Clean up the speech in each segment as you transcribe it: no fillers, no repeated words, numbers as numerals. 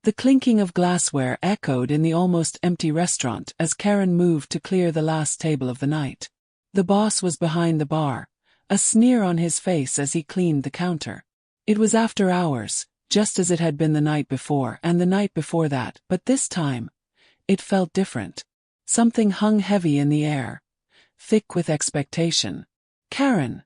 The clinking of glassware echoed in the almost empty restaurant as Karen moved to clear the last table of the night. The boss was behind the bar, a sneer on his face as he cleaned the counter. It was after hours, just as it had been the night before and the night before that, but this time, it felt different. Something hung heavy in the air, thick with expectation. "Karen."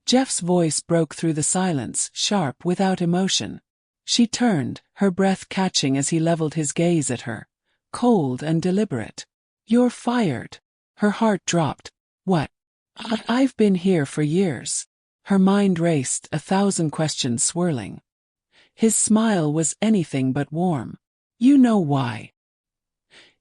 Jeff's voice broke through the silence, sharp, without emotion. She turned, her breath catching as he leveled his gaze at her, cold and deliberate. "You're fired." Her heart dropped. "What?" I've been here for years." Her mind raced, 1,000 questions swirling. His smile was anything but warm. "You know why."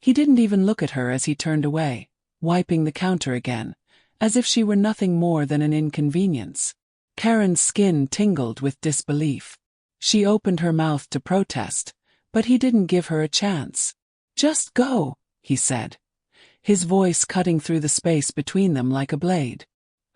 He didn't even look at her as he turned away, wiping the counter again, as if she were nothing more than an inconvenience. Karen's skin tingled with disbelief. She opened her mouth to protest, but he didn't give her a chance. "Just go," he said, his voice cutting through the space between them like a blade.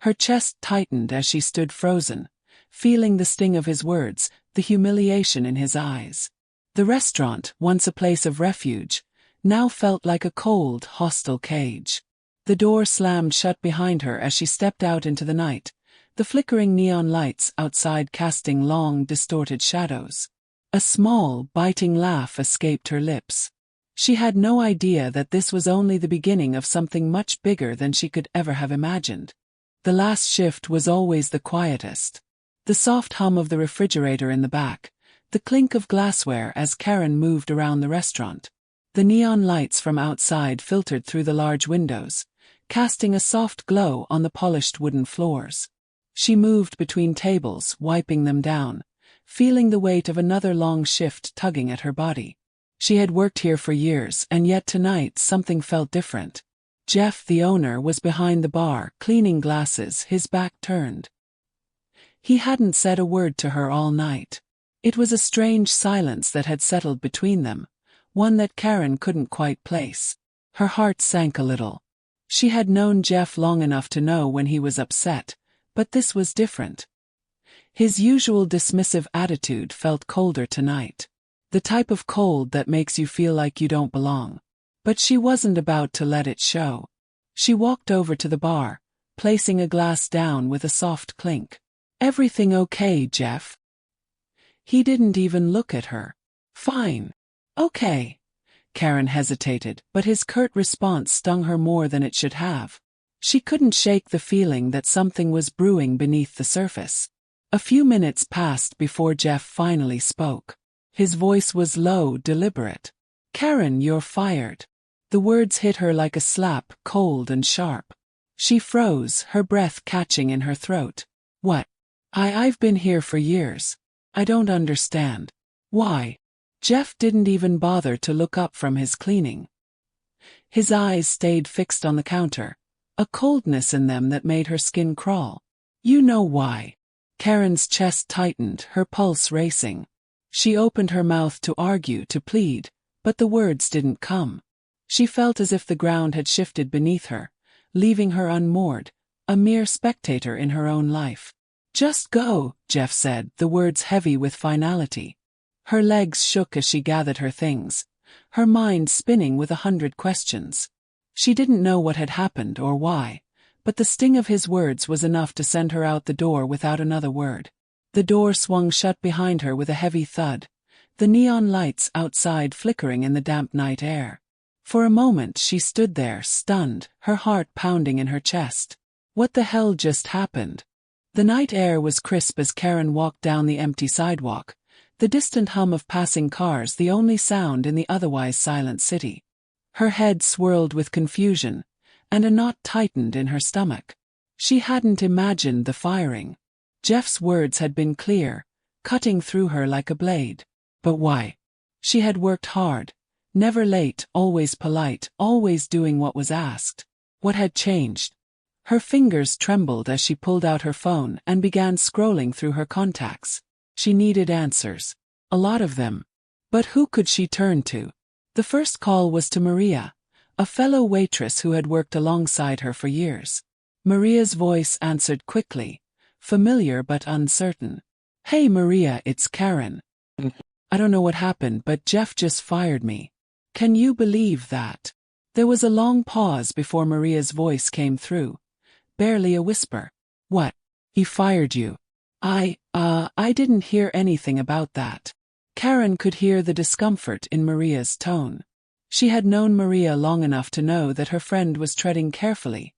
Her chest tightened as she stood frozen, feeling the sting of his words, the humiliation in his eyes. The restaurant, once a place of refuge, now felt like a cold, hostile cage. The door slammed shut behind her as she stepped out into the night, the flickering neon lights outside casting long, distorted shadows. A small, biting laugh escaped her lips. She had no idea that this was only the beginning of something much bigger than she could ever have imagined. The last shift was always the quietest. The soft hum of the refrigerator in the back, the clink of glassware as Karen moved around the restaurant. The neon lights from outside filtered through the large windows, casting a soft glow on the polished wooden floors. She moved between tables, wiping them down, feeling the weight of another long shift tugging at her body. She had worked here for years, and yet tonight something felt different. Jeff, the owner, was behind the bar, cleaning glasses, his back turned. He hadn't said a word to her all night. It was a strange silence that had settled between them, one that Karen couldn't quite place. Her heart sank a little. She had known Jeff long enough to know when he was upset, but this was different. His usual dismissive attitude felt colder tonight. The type of cold that makes you feel like you don't belong. But she wasn't about to let it show. She walked over to the bar, placing a glass down with a soft clink. "Everything okay, Jeff?" He didn't even look at her. "Fine. Okay." Karen hesitated, but his curt response stung her more than it should have. She couldn't shake the feeling that something was brewing beneath the surface. A few minutes passed before Jeff finally spoke. His voice was low, deliberate. "Karen, you're fired." The words hit her like a slap, cold and sharp. She froze, her breath catching in her throat. "What?" I've been here for years. I don't understand." "Why?" Jeff didn't even bother to look up from his cleaning. His eyes stayed fixed on the counter, a coldness in them that made her skin crawl. "You know why." Karen's chest tightened, her pulse racing. She opened her mouth to argue, to plead, but the words didn't come. She felt as if the ground had shifted beneath her, leaving her unmoored, a mere spectator in her own life. "Just go," Jeff said, the words heavy with finality. Her legs shook as she gathered her things, her mind spinning with 100 questions. She didn't know what had happened or why, but the sting of his words was enough to send her out the door without another word. The door swung shut behind her with a heavy thud, the neon lights outside flickering in the damp night air. For a moment she stood there, stunned, her heart pounding in her chest. What the hell just happened? The night air was crisp as Karen walked down the empty sidewalk, the distant hum of passing cars the only sound in the otherwise silent city. Her head swirled with confusion, and a knot tightened in her stomach. She hadn't imagined the firing. Jeff's words had been clear, cutting through her like a blade. But why? She had worked hard, never late, always polite, always doing what was asked. What had changed? Her fingers trembled as she pulled out her phone and began scrolling through her contacts. She needed answers. A lot of them. But who could she turn to? The first call was to Maria, a fellow waitress who had worked alongside her for years. Maria's voice answered quickly, familiar but uncertain. "Hey Maria, it's Karen. I don't know what happened, but Jeff just fired me. Can you believe that? There was a long pause before Maria's voice came through, barely a whisper. What? He fired you? I didn't hear anything about that. Karen could hear the discomfort in Maria's tone. She had known Maria long enough to know that her friend was treading carefully,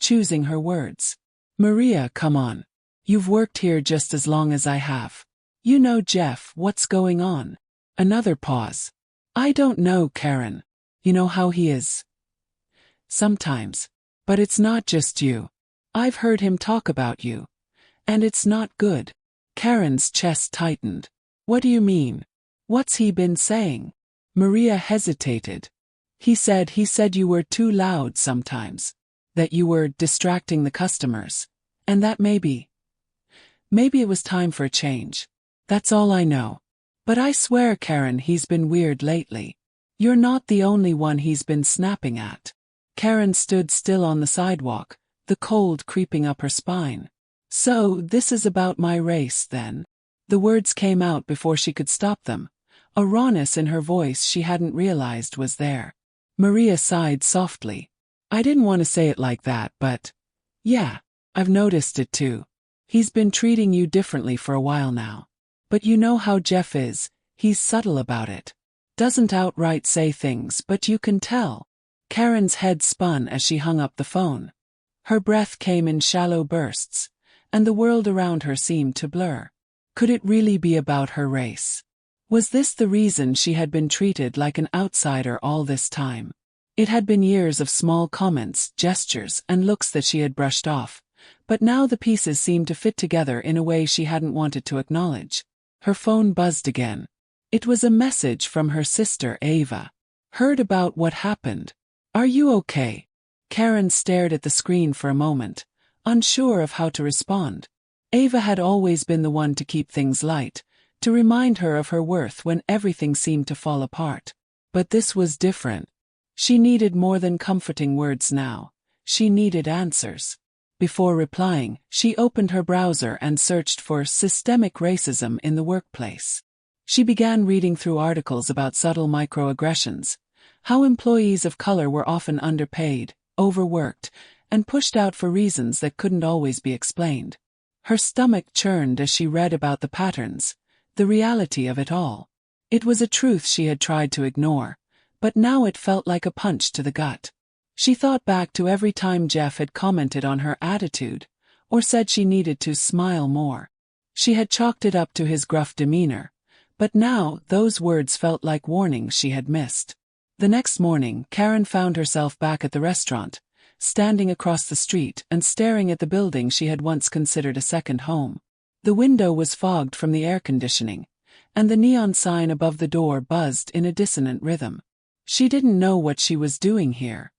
choosing her words. Maria, come on. You've worked here just as long as I have. You know Jeff, what's going on? Another pause. I don't know, Karen. You know how he is. Sometimes. But it's not just you. I've heard him talk about you. And it's not good. Karen's chest tightened. What do you mean? What's he been saying? Maria hesitated. He said you were too loud sometimes. That you were distracting the customers. And that maybe it was time for a change. That's all I know. But I swear, Karen, he's been weird lately. You're not the only one he's been snapping at. Karen stood still on the sidewalk, the cold creeping up her spine. So, this is about my race, then? The words came out before she could stop them, a rawness in her voice she hadn't realized was there. Maria sighed softly. I didn't want to say it like that, but yeah, I've noticed it too. He's been treating you differently for a while now. But you know how Jeff is, he's subtle about it. Doesn't outright say things, but you can tell. Karen's head spun as she hung up the phone. Her breath came in shallow bursts, and the world around her seemed to blur. Could it really be about her race? Was this the reason she had been treated like an outsider all this time? It had been years of small comments, gestures, and looks that she had brushed off, but now the pieces seemed to fit together in a way she hadn't wanted to acknowledge. Her phone buzzed again. It was a message from her sister Ava. Heard about what happened. Are you okay? Karen stared at the screen for a moment, unsure of how to respond. Ava had always been the one to keep things light, to remind her of her worth when everything seemed to fall apart. But this was different. She needed more than comforting words now. She needed answers. Before replying, she opened her browser and searched for systemic racism in the workplace. She began reading through articles about subtle microaggressions, how employees of color were often underpaid, overworked, and pushed out for reasons that couldn't always be explained. Her stomach churned as she read about the patterns, the reality of it all. It was a truth she had tried to ignore, but now it felt like a punch to the gut. She thought back to every time Jeff had commented on her attitude, or said she needed to smile more. She had chalked it up to his gruff demeanor, but now those words felt like warnings she had missed. The next morning, Karen found herself back at the restaurant, standing across the street and staring at the building she had once considered a second home. The window was fogged from the air conditioning, and the neon sign above the door buzzed in a dissonant rhythm. She didn't know what she was doing here.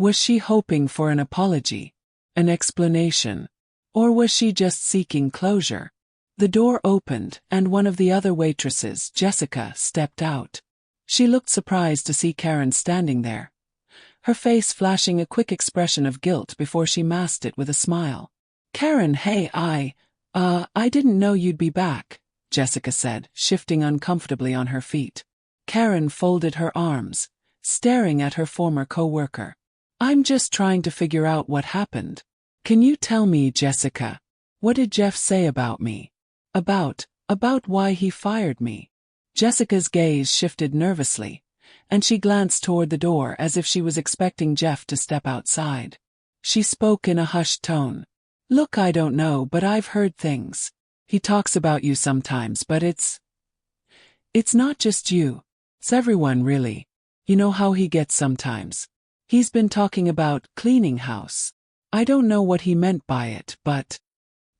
Was she hoping for an apology, an explanation, or was she just seeking closure? The door opened, and one of the other waitresses, Jessica, stepped out. She looked surprised to see Karen standing there, her face flashing a quick expression of guilt before she masked it with a smile. Karen, hey, I didn't know you'd be back, Jessica said, shifting uncomfortably on her feet. Karen folded her arms, staring at her former co-worker. I'm just trying to figure out what happened. Can you tell me, Jessica? What did Jeff say about me? About why he fired me? Jessica's gaze shifted nervously, and she glanced toward the door as if she was expecting Jeff to step outside. She spoke in a hushed tone. Look, I don't know, but I've heard things. He talks about you sometimes, but it's not just you. It's everyone, really. You know how he gets sometimes. He's been talking about cleaning house. I don't know what he meant by it, but...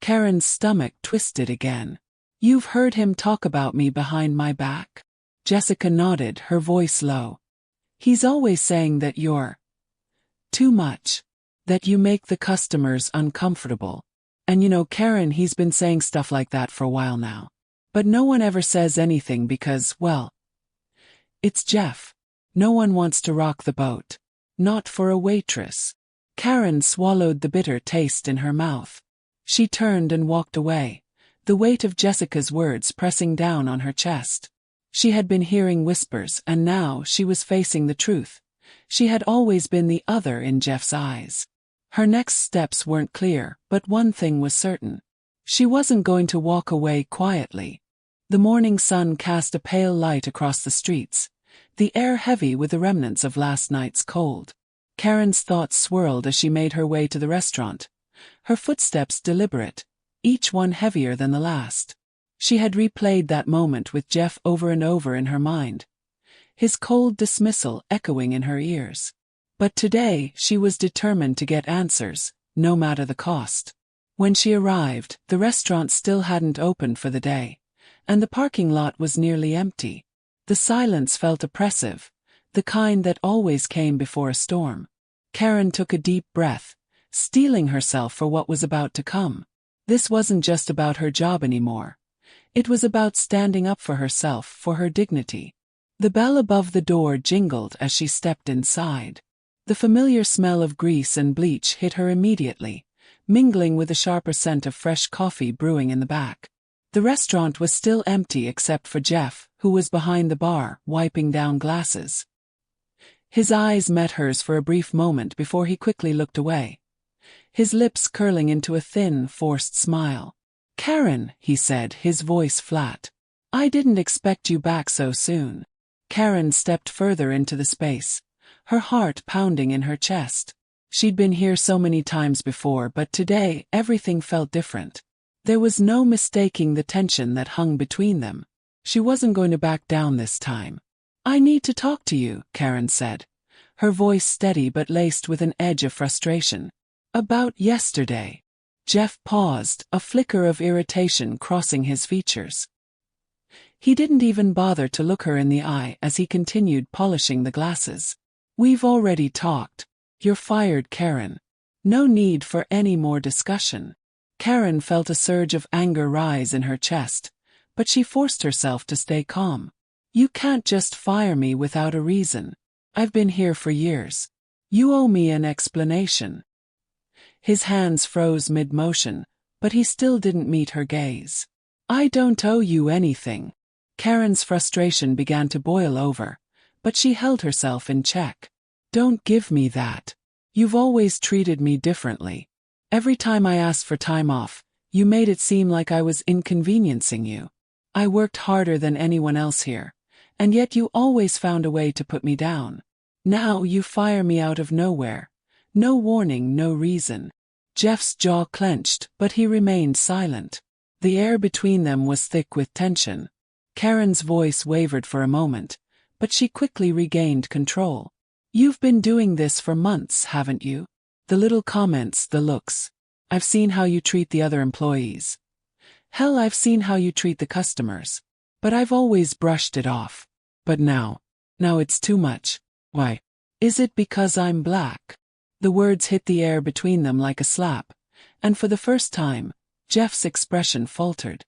Karen's stomach twisted again. You've heard him talk about me behind my back? Jessica nodded, her voice low. He's always saying that you're too much. That you make the customers uncomfortable. And you know, Karen, he's been saying stuff like that for a while now. But no one ever says anything because, well, it's Jeff. No one wants to rock the boat. Not for a waitress. Karen swallowed the bitter taste in her mouth. She turned and walked away, the weight of Jessica's words pressing down on her chest. She had been hearing whispers and now she was facing the truth. She had always been the other in Jeff's eyes. Her next steps weren't clear, but one thing was certain. She wasn't going to walk away quietly. The morning sun cast a pale light across the streets, the air heavy with the remnants of last night's cold. Karen's thoughts swirled as she made her way to the restaurant, her footsteps deliberate, each one heavier than the last. She had replayed that moment with Jeff over and over in her mind, his cold dismissal echoing in her ears. But today she was determined to get answers, no matter the cost. When she arrived, the restaurant still hadn't opened for the day, and the parking lot was nearly empty. The silence felt oppressive, the kind that always came before a storm. Karen took a deep breath, steeling herself for what was about to come. This wasn't just about her job anymore. It was about standing up for herself, for her dignity. The bell above the door jingled as she stepped inside. The familiar smell of grease and bleach hit her immediately, mingling with the sharper scent of fresh coffee brewing in the back. The restaurant was still empty except for Jeff, who was behind the bar, wiping down glasses. His eyes met hers for a brief moment before he quickly looked away, his lips curling into a thin, forced smile. "Karen," he said, his voice flat. "I didn't expect you back so soon." Karen stepped further into the space, her heart pounding in her chest. She'd been here so many times before, but today everything felt different. There was no mistaking the tension that hung between them. She wasn't going to back down this time. "I need to talk to you," Karen said, her voice steady but laced with an edge of frustration. "About yesterday." Jeff paused, a flicker of irritation crossing his features. He didn't even bother to look her in the eye as he continued polishing the glasses. "We've already talked. You're fired, Karen. No need for any more discussion." Karen felt a surge of anger rise in her chest, but she forced herself to stay calm. "You can't just fire me without a reason. I've been here for years. You owe me an explanation." His hands froze mid-motion, but he still didn't meet her gaze. "I don't owe you anything." Karen's frustration began to boil over, but she held herself in check. "Don't give me that. You've always treated me differently. Every time I asked for time off, you made it seem like I was inconveniencing you. I worked harder than anyone else here, and yet you always found a way to put me down. Now you fire me out of nowhere. No warning, no reason." Jeff's jaw clenched, but he remained silent. The air between them was thick with tension. Karen's voice wavered for a moment, but she quickly regained control. "You've been doing this for months, haven't you? The little comments, the looks. I've seen how you treat the other employees. Hell, I've seen how you treat the customers. But I've always brushed it off. But now it's too much. Why? Is it because I'm black?" The words hit the air between them like a slap, and for the first time, Jeff's expression faltered.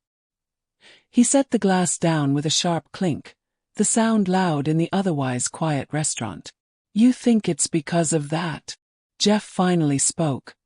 He set the glass down with a sharp clink, the sound loud in the otherwise quiet restaurant. "You think it's because of that?" Jeff finally spoke,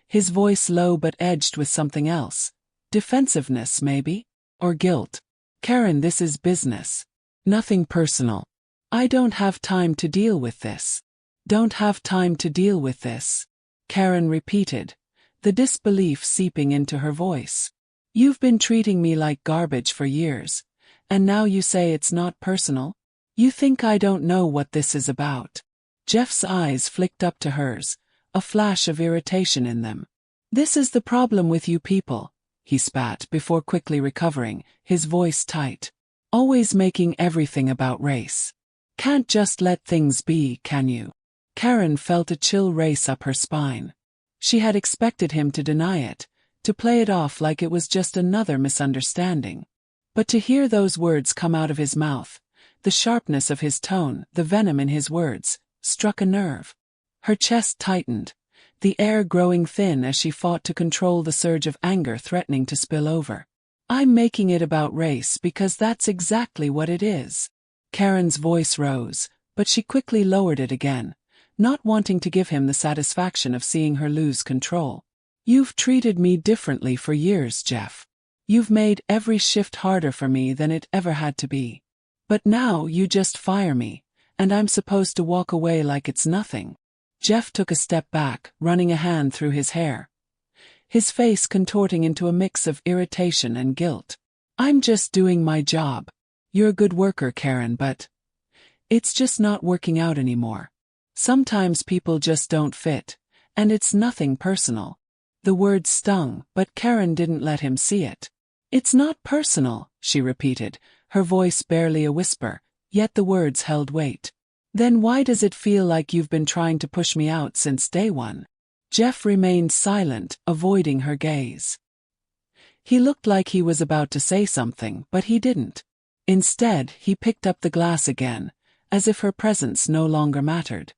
his voice low but edged with something else. Defensiveness, maybe? Or guilt? "Karen, this is business. Nothing personal. I don't have time to deal with this." "Don't have time to deal with this," Karen repeated, the disbelief seeping into her voice. "You've been treating me like garbage for years, and now you say it's not personal? You think I don't know what this is about?" Jeff's eyes flicked up to hers, a flash of irritation in them. "This is the problem with you people," he spat before quickly recovering, his voice tight. "Always making everything about race. Can't just let things be, can you?" Karen felt a chill race up her spine. She had expected him to deny it, to play it off like it was just another misunderstanding. But to hear those words come out of his mouth, the sharpness of his tone, the venom in his words, struck a nerve. Her chest tightened, the air growing thin as she fought to control the surge of anger threatening to spill over. "I'm making it about race because that's exactly what it is." Karen's voice rose, but she quickly lowered it again, not wanting to give him the satisfaction of seeing her lose control. "You've treated me differently for years, Jeff. You've made every shift harder for me than it ever had to be. But now you just fire me, and I'm supposed to walk away like it's nothing. Jeff took a step back, running a hand through his hair, his face contorting into a mix of irritation and guilt. I'm just doing my job. You're a good worker, Karen, but it's just not working out anymore. Sometimes people just don't fit, and it's nothing personal. The words stung, but Karen didn't let him see it. It's not personal, she repeated, her voice barely a whisper, yet the words held weight. Then why does it feel like you've been trying to push me out since day one? Jeff remained silent, avoiding her gaze. He looked like he was about to say something, but he didn't. Instead, he picked up the glass again, as if her presence no longer mattered.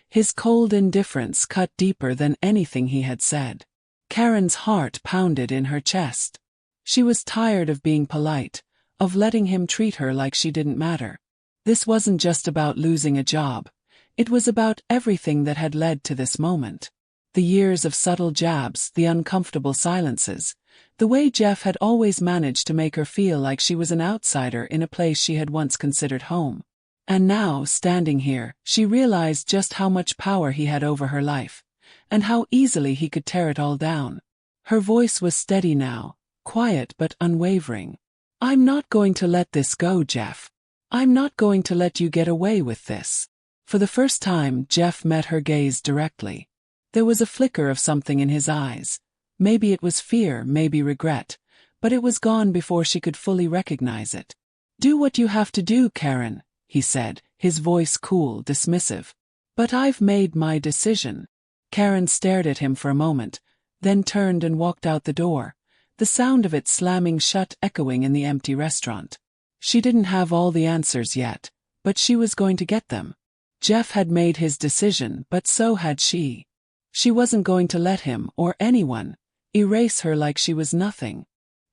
His cold indifference cut deeper than anything he had said. Karen's heart pounded in her chest. She was tired of being polite, of letting him treat her like she didn't matter. This wasn't just about losing a job. It was about everything that had led to this moment. The years of subtle jabs, the uncomfortable silences, the way Jeff had always managed to make her feel like she was an outsider in a place she had once considered home. And now, standing here, she realized just how much power he had over her life, and how easily he could tear it all down. Her voice was steady now, quiet but unwavering. I'm not going to let this go, Jeff. I'm not going to let you get away with this. For the first time, Jeff met her gaze directly. There was a flicker of something in his eyes. Maybe it was fear, maybe regret, but it was gone before she could fully recognize it. Do what you have to do, Karen, he said, his voice cool, dismissive. But I've made my decision. Karen stared at him for a moment, then turned and walked out the door, the sound of it slamming shut echoing in the empty restaurant. She didn't have all the answers yet, but she was going to get them. Jeff had made his decision, but so had she. She wasn't going to let him, or anyone, erase her like she was nothing.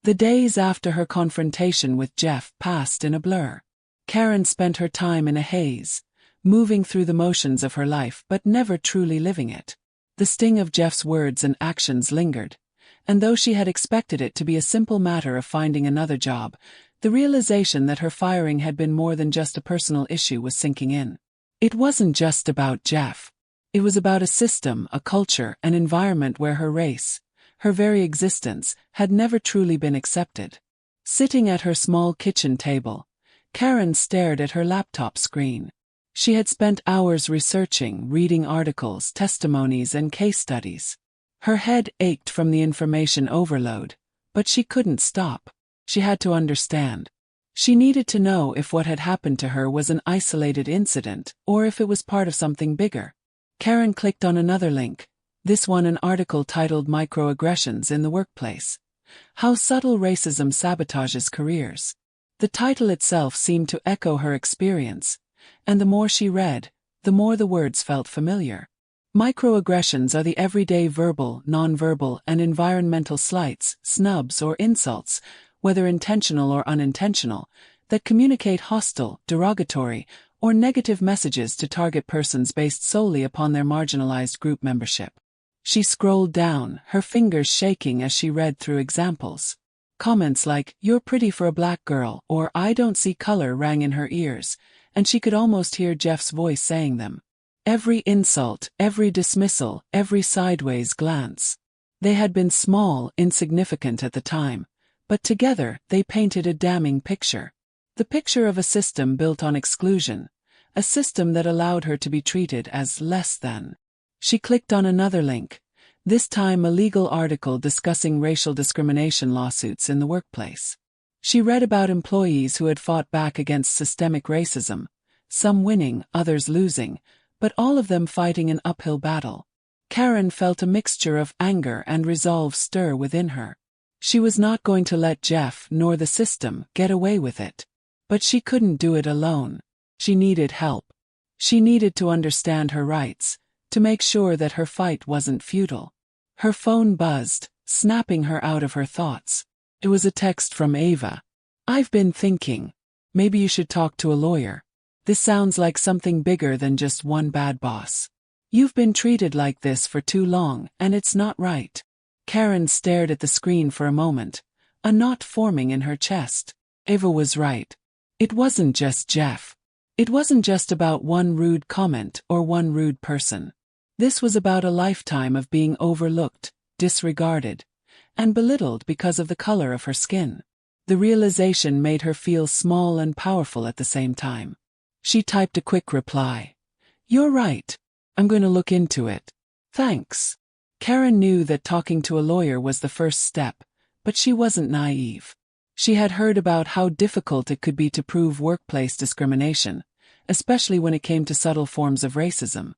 The days after her confrontation with Jeff passed in a blur. Karen spent her time in a haze, moving through the motions of her life but never truly living it. The sting of Jeff's words and actions lingered, and though she had expected it to be a simple matter of finding another job, the realization that her firing had been more than just a personal issue was sinking in. It wasn't just about Jeff. It was about a system, a culture, an environment where her race, her very existence, had never truly been accepted. Sitting at her small kitchen table, Karen stared at her laptop screen. She had spent hours researching, reading articles, testimonies, and case studies. Her head ached from the information overload, but she couldn't stop. She had to understand. She needed to know if what had happened to her was an isolated incident, or if it was part of something bigger. Karen clicked on another link, this one an article titled Microaggressions in the Workplace. How Subtle Racism Sabotages Careers. The title itself seemed to echo her experience, and the more she read, the more the words felt familiar. Microaggressions are the everyday verbal, nonverbal, and environmental slights, snubs, or insults, whether intentional or unintentional, that communicate hostile, derogatory, or negative messages to target persons based solely upon their marginalized group membership. She scrolled down, her fingers shaking as she read through examples. Comments like, "You're pretty for a black girl," or "I don't see color" rang in her ears, and she could almost hear Jeff's voice saying them. Every insult, every dismissal, every sideways glance. They had been small, insignificant at the time, but together they painted a damning picture. The picture of a system built on exclusion, a system that allowed her to be treated as less than. She clicked on another link, this time a legal article discussing racial discrimination lawsuits in the workplace. She read about employees who had fought back against systemic racism, some winning, others losing, but all of them fighting an uphill battle. Karen felt a mixture of anger and resolve stir within her. She was not going to let Jeff nor the system get away with it. But she couldn't do it alone. She needed help. She needed to understand her rights, to make sure that her fight wasn't futile. Her phone buzzed, snapping her out of her thoughts. It was a text from Ava. "I've been thinking. Maybe you should talk to a lawyer. This sounds like something bigger than just one bad boss. You've been treated like this for too long, and it's not right." Karen stared at the screen for a moment, a knot forming in her chest. Ava was right. It wasn't just Jeff. It wasn't just about one rude comment or one rude person. This was about a lifetime of being overlooked, disregarded, and belittled because of the color of her skin. The realization made her feel small and powerful at the same time. She typed a quick reply. "You're right. I'm going to look into it. Thanks." Karen knew that talking to a lawyer was the first step, but she wasn't naive. She had heard about how difficult it could be to prove workplace discrimination, especially when it came to subtle forms of racism.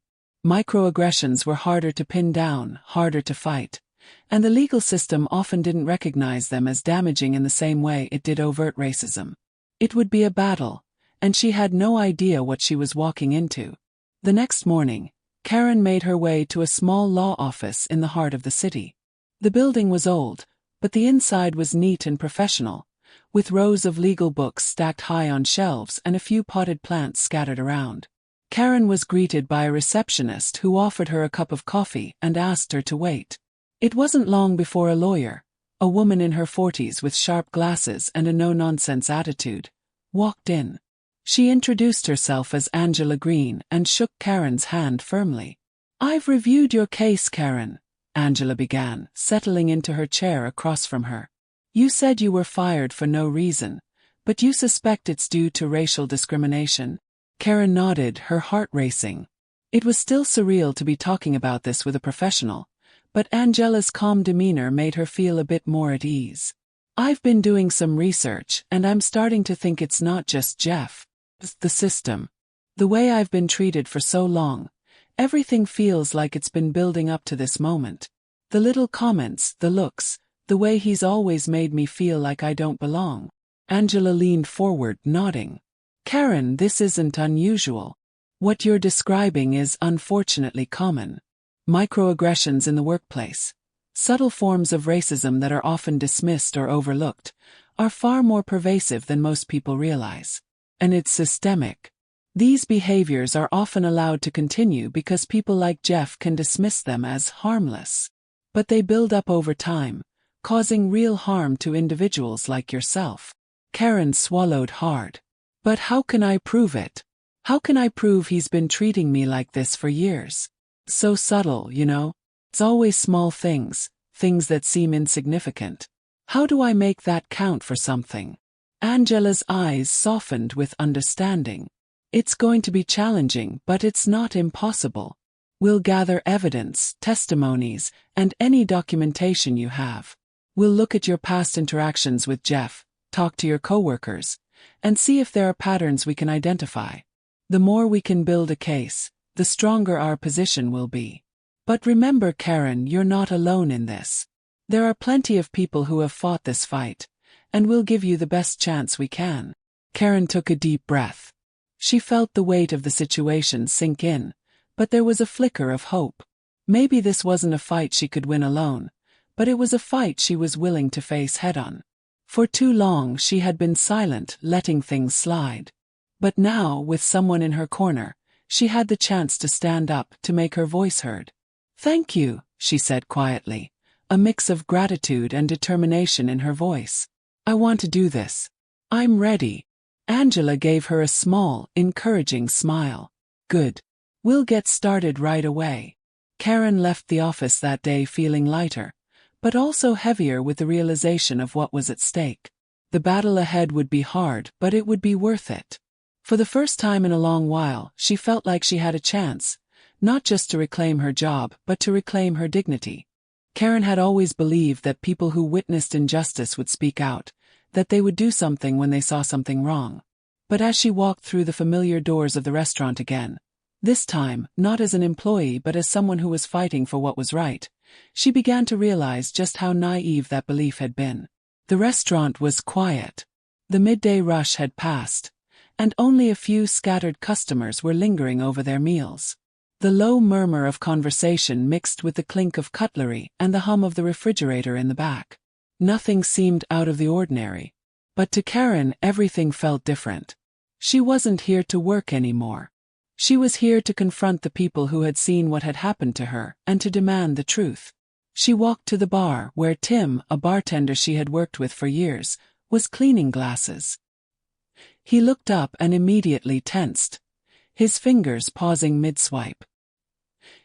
Microaggressions were harder to pin down, harder to fight, and the legal system often didn't recognize them as damaging in the same way it did overt racism. It would be a battle, and she had no idea what she was walking into. The next morning, Karen made her way to a small law office in the heart of the city. The building was old, but the inside was neat and professional, with rows of legal books stacked high on shelves and a few potted plants scattered around. Karen was greeted by a receptionist who offered her a cup of coffee and asked her to wait. It wasn't long before a lawyer, a woman in her 40s with sharp glasses and a no-nonsense attitude, walked in. She introduced herself as Angela Green and shook Karen's hand firmly. "I've reviewed your case, Karen," Angela began, settling into her chair across from her. "You said you were fired for no reason, but you suspect it's due to racial discrimination?" Karen nodded, her heart racing. It was still surreal to be talking about this with a professional, but Angela's calm demeanor made her feel a bit more at ease. "I've been doing some research, and I'm starting to think it's not just Jeff. It's the system. The way I've been treated for so long, everything feels like it's been building up to this moment. The little comments, the looks, the way he's always made me feel like I don't belong." Angela leaned forward, nodding. "Karen, this isn't unusual. What you're describing is unfortunately common. Microaggressions in the workplace, subtle forms of racism that are often dismissed or overlooked, are far more pervasive than most people realize. And it's systemic. These behaviors are often allowed to continue because people like Jeff can dismiss them as harmless. But they build up over time, causing real harm to individuals like yourself." Karen swallowed hard. "But how can I prove it? How can I prove he's been treating me like this for years? So subtle, you know? It's always small things, things that seem insignificant. How do I make that count for something?" Angela's eyes softened with understanding. "It's going to be challenging, but it's not impossible. We'll gather evidence, testimonies, and any documentation you have. We'll look at your past interactions with Jeff, talk to your coworkers, and see if there are patterns we can identify. The more we can build a case, the stronger our position will be. But remember, Karen, you're not alone in this. There are plenty of people who have fought this fight, and we'll give you the best chance we can." Karen took a deep breath. She felt the weight of the situation sink in, but there was a flicker of hope. Maybe this wasn't a fight she could win alone, but it was a fight she was willing to face head-on. For too long she had been silent, letting things slide. But now, with someone in her corner, she had the chance to stand up, to make her voice heard. "Thank you," she said quietly, a mix of gratitude and determination in her voice. "I want to do this. I'm ready." Angela gave her a small, encouraging smile. "Good. We'll get started right away." Karen left the office that day feeling lighter, but also heavier with the realization of what was at stake. The battle ahead would be hard, but it would be worth it. For the first time in a long while, she felt like she had a chance, not just to reclaim her job, but to reclaim her dignity. Karen had always believed that people who witnessed injustice would speak out, that they would do something when they saw something wrong. But as she walked through the familiar doors of the restaurant again, this time, not as an employee but as someone who was fighting for what was right, she began to realize just how naive that belief had been. The restaurant was quiet. The midday rush had passed, and only a few scattered customers were lingering over their meals. The low murmur of conversation mixed with the clink of cutlery and the hum of the refrigerator in the back. Nothing seemed out of the ordinary. But to Karen, everything felt different. She wasn't here to work anymore. She was here to confront the people who had seen what had happened to her and to demand the truth. She walked to the bar where Tim, a bartender she had worked with for years, was cleaning glasses. He looked up and immediately tensed, his fingers pausing mid-swipe.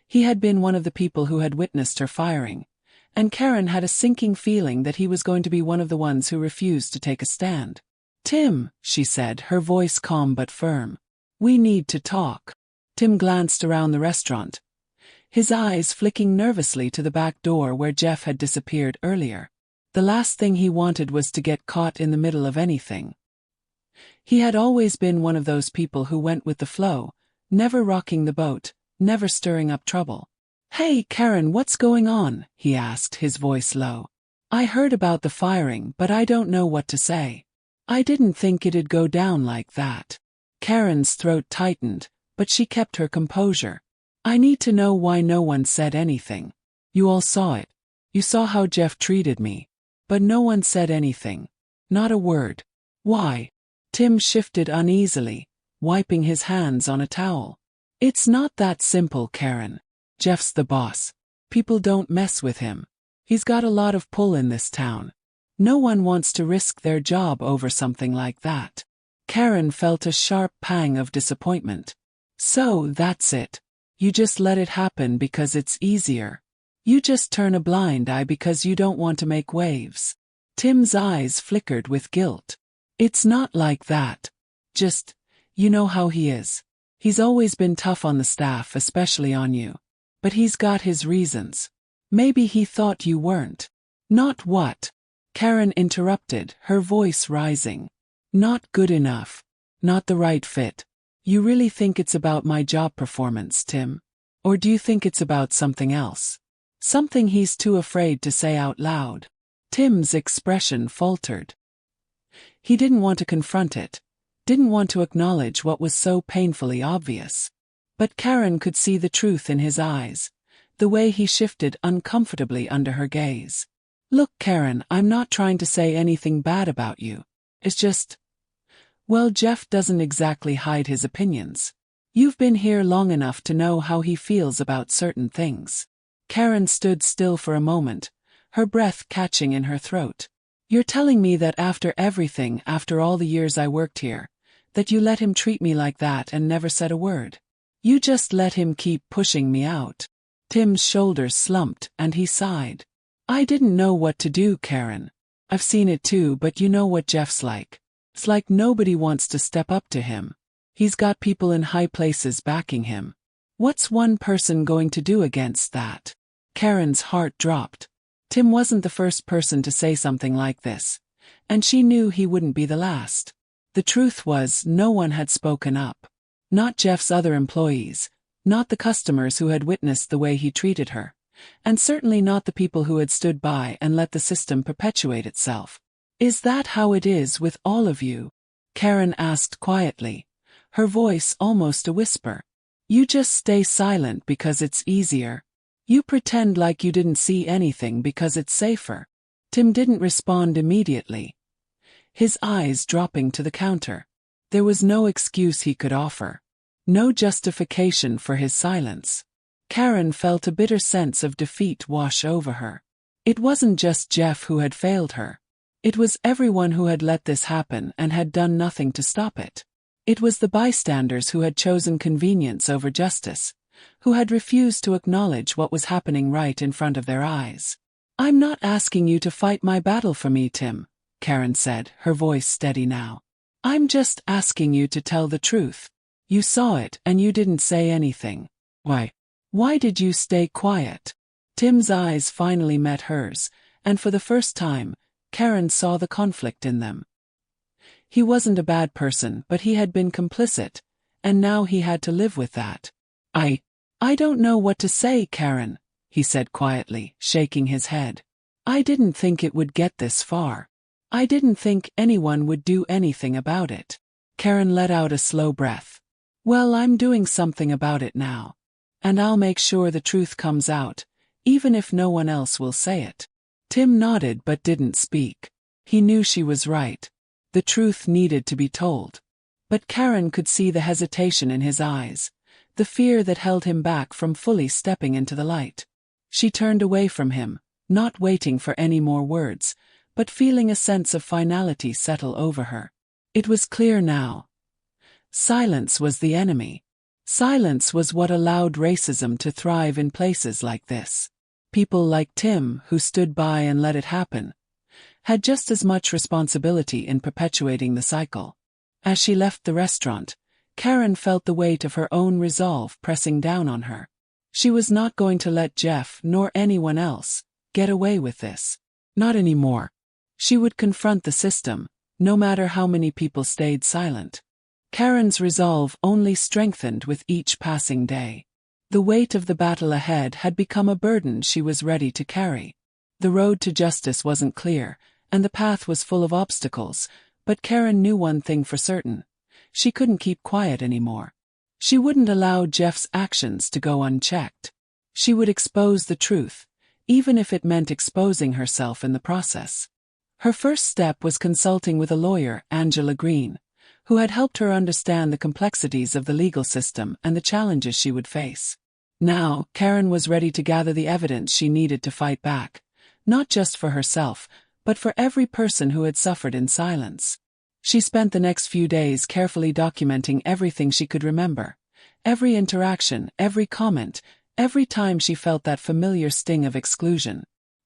He had been one of the people who had witnessed her firing, and Karen had a sinking feeling that he was going to be one of the ones who refused to take a stand. "Tim," she said, her voice calm but firm. "We need to talk." Tim glanced around the restaurant, his eyes flicking nervously to the back door where Jeff had disappeared earlier. The last thing he wanted was to get caught in the middle of anything. He had always been one of those people who went with the flow, never rocking the boat, never stirring up trouble. "Hey, Karen, what's going on?" he asked, his voice low. "I heard about the firing, but I don't know what to say. I didn't think it'd go down like that." Karen's throat tightened, but she kept her composure. "I need to know why no one said anything. You all saw it. You saw how Jeff treated me. But no one said anything. Not a word. Why?" Tim shifted uneasily, wiping his hands on a towel. "It's not that simple, Karen. Jeff's the boss. People don't mess with him. He's got a lot of pull in this town. No one wants to risk their job over something like that." Karen felt a sharp pang of disappointment. "So that's it. You just let it happen because it's easier. You just turn a blind eye because you don't want to make waves." Tim's eyes flickered with guilt. "It's not like that. Just, you know how he is. He's always been tough on the staff, especially on you. But he's got his reasons. Maybe he thought you weren't." "Not what?" Karen interrupted, her voice rising. "Not good enough. Not the right fit. You really think it's about my job performance, Tim? Or do you think it's about something else? Something he's too afraid to say out loud?" Tim's expression faltered. He didn't want to confront it, didn't want to acknowledge what was so painfully obvious. But Karen could see the truth in his eyes, the way he shifted uncomfortably under her gaze. "Look, Karen, I'm not trying to say anything bad about you. It's just, well, Jeff doesn't exactly hide his opinions. You've been here long enough to know how he feels about certain things." Karen stood still for a moment, her breath catching in her throat. "You're telling me that after everything, after all the years I worked here, that you let him treat me like that and never said a word? You just let him keep pushing me out?" Tim's shoulders slumped and he sighed. "I didn't know what to do, Karen. I've seen it too, but you know what Jeff's like. It's like nobody wants to step up to him. He's got people in high places backing him. What's one person going to do against that?" Karen's heart dropped. Tim wasn't the first person to say something like this, and she knew he wouldn't be the last. The truth was, no one had spoken up. Not Jeff's other employees, not the customers who had witnessed the way he treated her, and certainly not the people who had stood by and let the system perpetuate itself. "Is that how it is with all of you?" Karen asked quietly, her voice almost a whisper. "You just stay silent because it's easier? You pretend like you didn't see anything because it's safer?" Tim didn't respond immediately, his eyes dropping to the counter. There was no excuse he could offer, no justification for his silence. Karen felt a bitter sense of defeat wash over her. It wasn't just Jeff who had failed her. It was everyone who had let this happen and had done nothing to stop it. It was the bystanders who had chosen convenience over justice, who had refused to acknowledge what was happening right in front of their eyes. "I'm not asking you to fight my battle for me, Tim," Karen said, her voice steady now. "I'm just asking you to tell the truth. You saw it and you didn't say anything. Why did you stay quiet?" Tim's eyes finally met hers, and for the first time, Karen saw the conflict in them. He wasn't a bad person, but he had been complicit, and now he had to live with that. I don't know what to say, Karen," he said quietly, shaking his head. "I didn't think it would get this far. I didn't think anyone would do anything about it." Karen let out a slow breath. "Well, I'm doing something about it now. And I'll make sure the truth comes out, even if no one else will say it." Tim nodded but didn't speak. He knew she was right. The truth needed to be told. But Karen could see the hesitation in his eyes, the fear that held him back from fully stepping into the light. She turned away from him, not waiting for any more words, but feeling a sense of finality settle over her. It was clear now. Silence was the enemy. Silence was what allowed racism to thrive in places like this. People like Tim, who stood by and let it happen, had just as much responsibility in perpetuating the cycle. As she left the restaurant, Karen felt the weight of her own resolve pressing down on her. She was not going to let Jeff, nor anyone else, get away with this. Not anymore. She would confront the system, no matter how many people stayed silent. Karen's resolve only strengthened with each passing day. The weight of the battle ahead had become a burden she was ready to carry. The road to justice wasn't clear, and the path was full of obstacles, but Karen knew one thing for certain. She couldn't keep quiet anymore. She wouldn't allow Jeff's actions to go unchecked. She would expose the truth, even if it meant exposing herself in the process. Her first step was consulting with a lawyer, Angela Green, who had helped her understand the complexities of the legal system and the challenges she would face. Now, Karen was ready to gather the evidence she needed to fight back, not just for herself, but for every person who had suffered in silence. She spent the next few days carefully documenting everything she could remember. Every interaction, every comment, every time she felt that familiar sting of exclusion.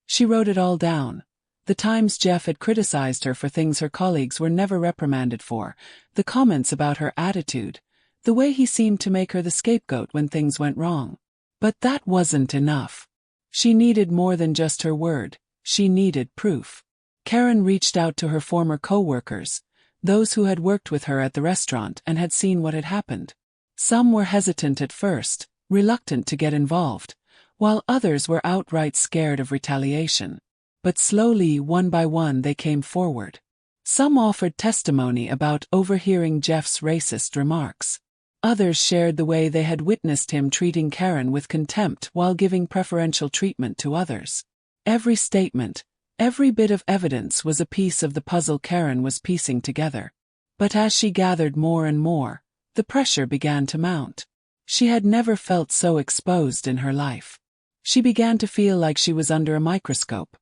She wrote it all down. The times Jeff had criticized her for things her colleagues were never reprimanded for, the comments about her attitude, the way he seemed to make her the scapegoat when things went wrong. But that wasn't enough. She needed more than just her word, she needed proof. Karen reached out to her former co-workers, those who had worked with her at the restaurant and had seen what had happened. Some were hesitant at first, reluctant to get involved, while others were outright scared of retaliation. But slowly, one by one, they came forward. Some offered testimony about overhearing Jeff's racist remarks. Others shared the way they had witnessed him treating Karen with contempt while giving preferential treatment to others. Every statement, every bit of evidence was a piece of the puzzle Karen was piecing together. But as she gathered more and more, the pressure began to mount. She had never felt so exposed in her life. She began to feel like she was under a microscope,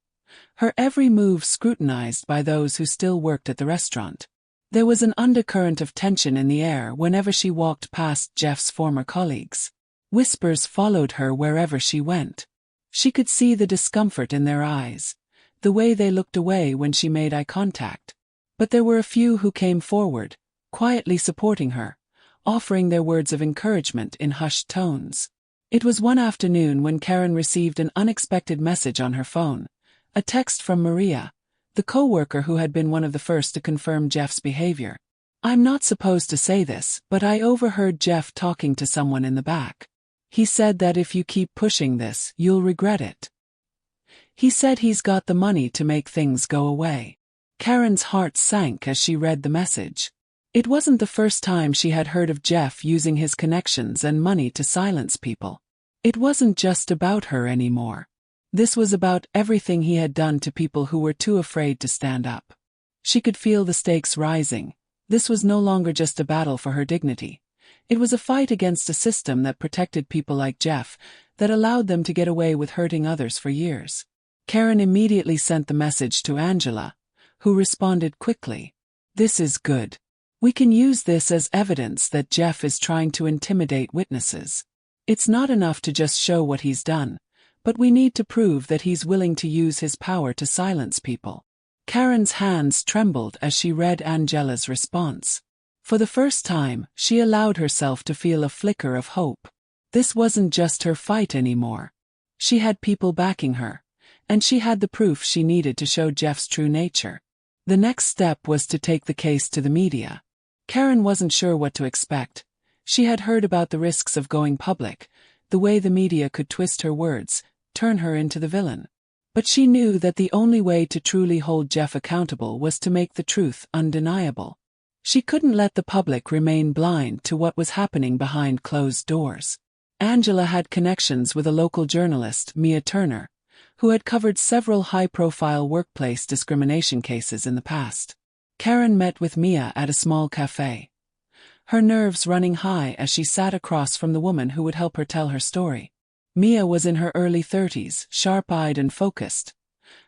her every move scrutinized by those who still worked at the restaurant. There was an undercurrent of tension in the air whenever she walked past Jeff's former colleagues. Whispers followed her wherever she went. She could see the discomfort in their eyes, the way they looked away when she made eye contact. But there were a few who came forward, quietly supporting her, offering their words of encouragement in hushed tones. It was one afternoon when Karen received an unexpected message on her phone. A text from Maria, the co-worker who had been one of the first to confirm Jeff's behavior. "I'm not supposed to say this, but I overheard Jeff talking to someone in the back. He said that if you keep pushing this, you'll regret it. He said he's got the money to make things go away." Karen's heart sank as she read the message. It wasn't the first time she had heard of Jeff using his connections and money to silence people. It wasn't just about her anymore. This was about everything he had done to people who were too afraid to stand up. She could feel the stakes rising. This was no longer just a battle for her dignity. It was a fight against a system that protected people like Jeff, that allowed them to get away with hurting others for years. Karen immediately sent the message to Angela, who responded quickly. "This is good. We can use this as evidence that Jeff is trying to intimidate witnesses. It's not enough to just show what he's done, but we need to prove that he's willing to use his power to silence people." Karen's hands trembled as she read Angela's response. For the first time, she allowed herself to feel a flicker of hope. This wasn't just her fight anymore. She had people backing her, and she had the proof she needed to show Jeff's true nature. The next step was to take the case to the media. Karen wasn't sure what to expect. She had heard about the risks of going public, the way the media could twist her words, turn her into the villain. But she knew that the only way to truly hold Jeff accountable was to make the truth undeniable. She couldn't let the public remain blind to what was happening behind closed doors. Angela had connections with a local journalist, Mia Turner, who had covered several high-profile workplace discrimination cases in the past. Karen met with Mia at a small cafe, her nerves running high as she sat across from the woman who would help her tell her story. Mia was in her early 30s, sharp-eyed and focused,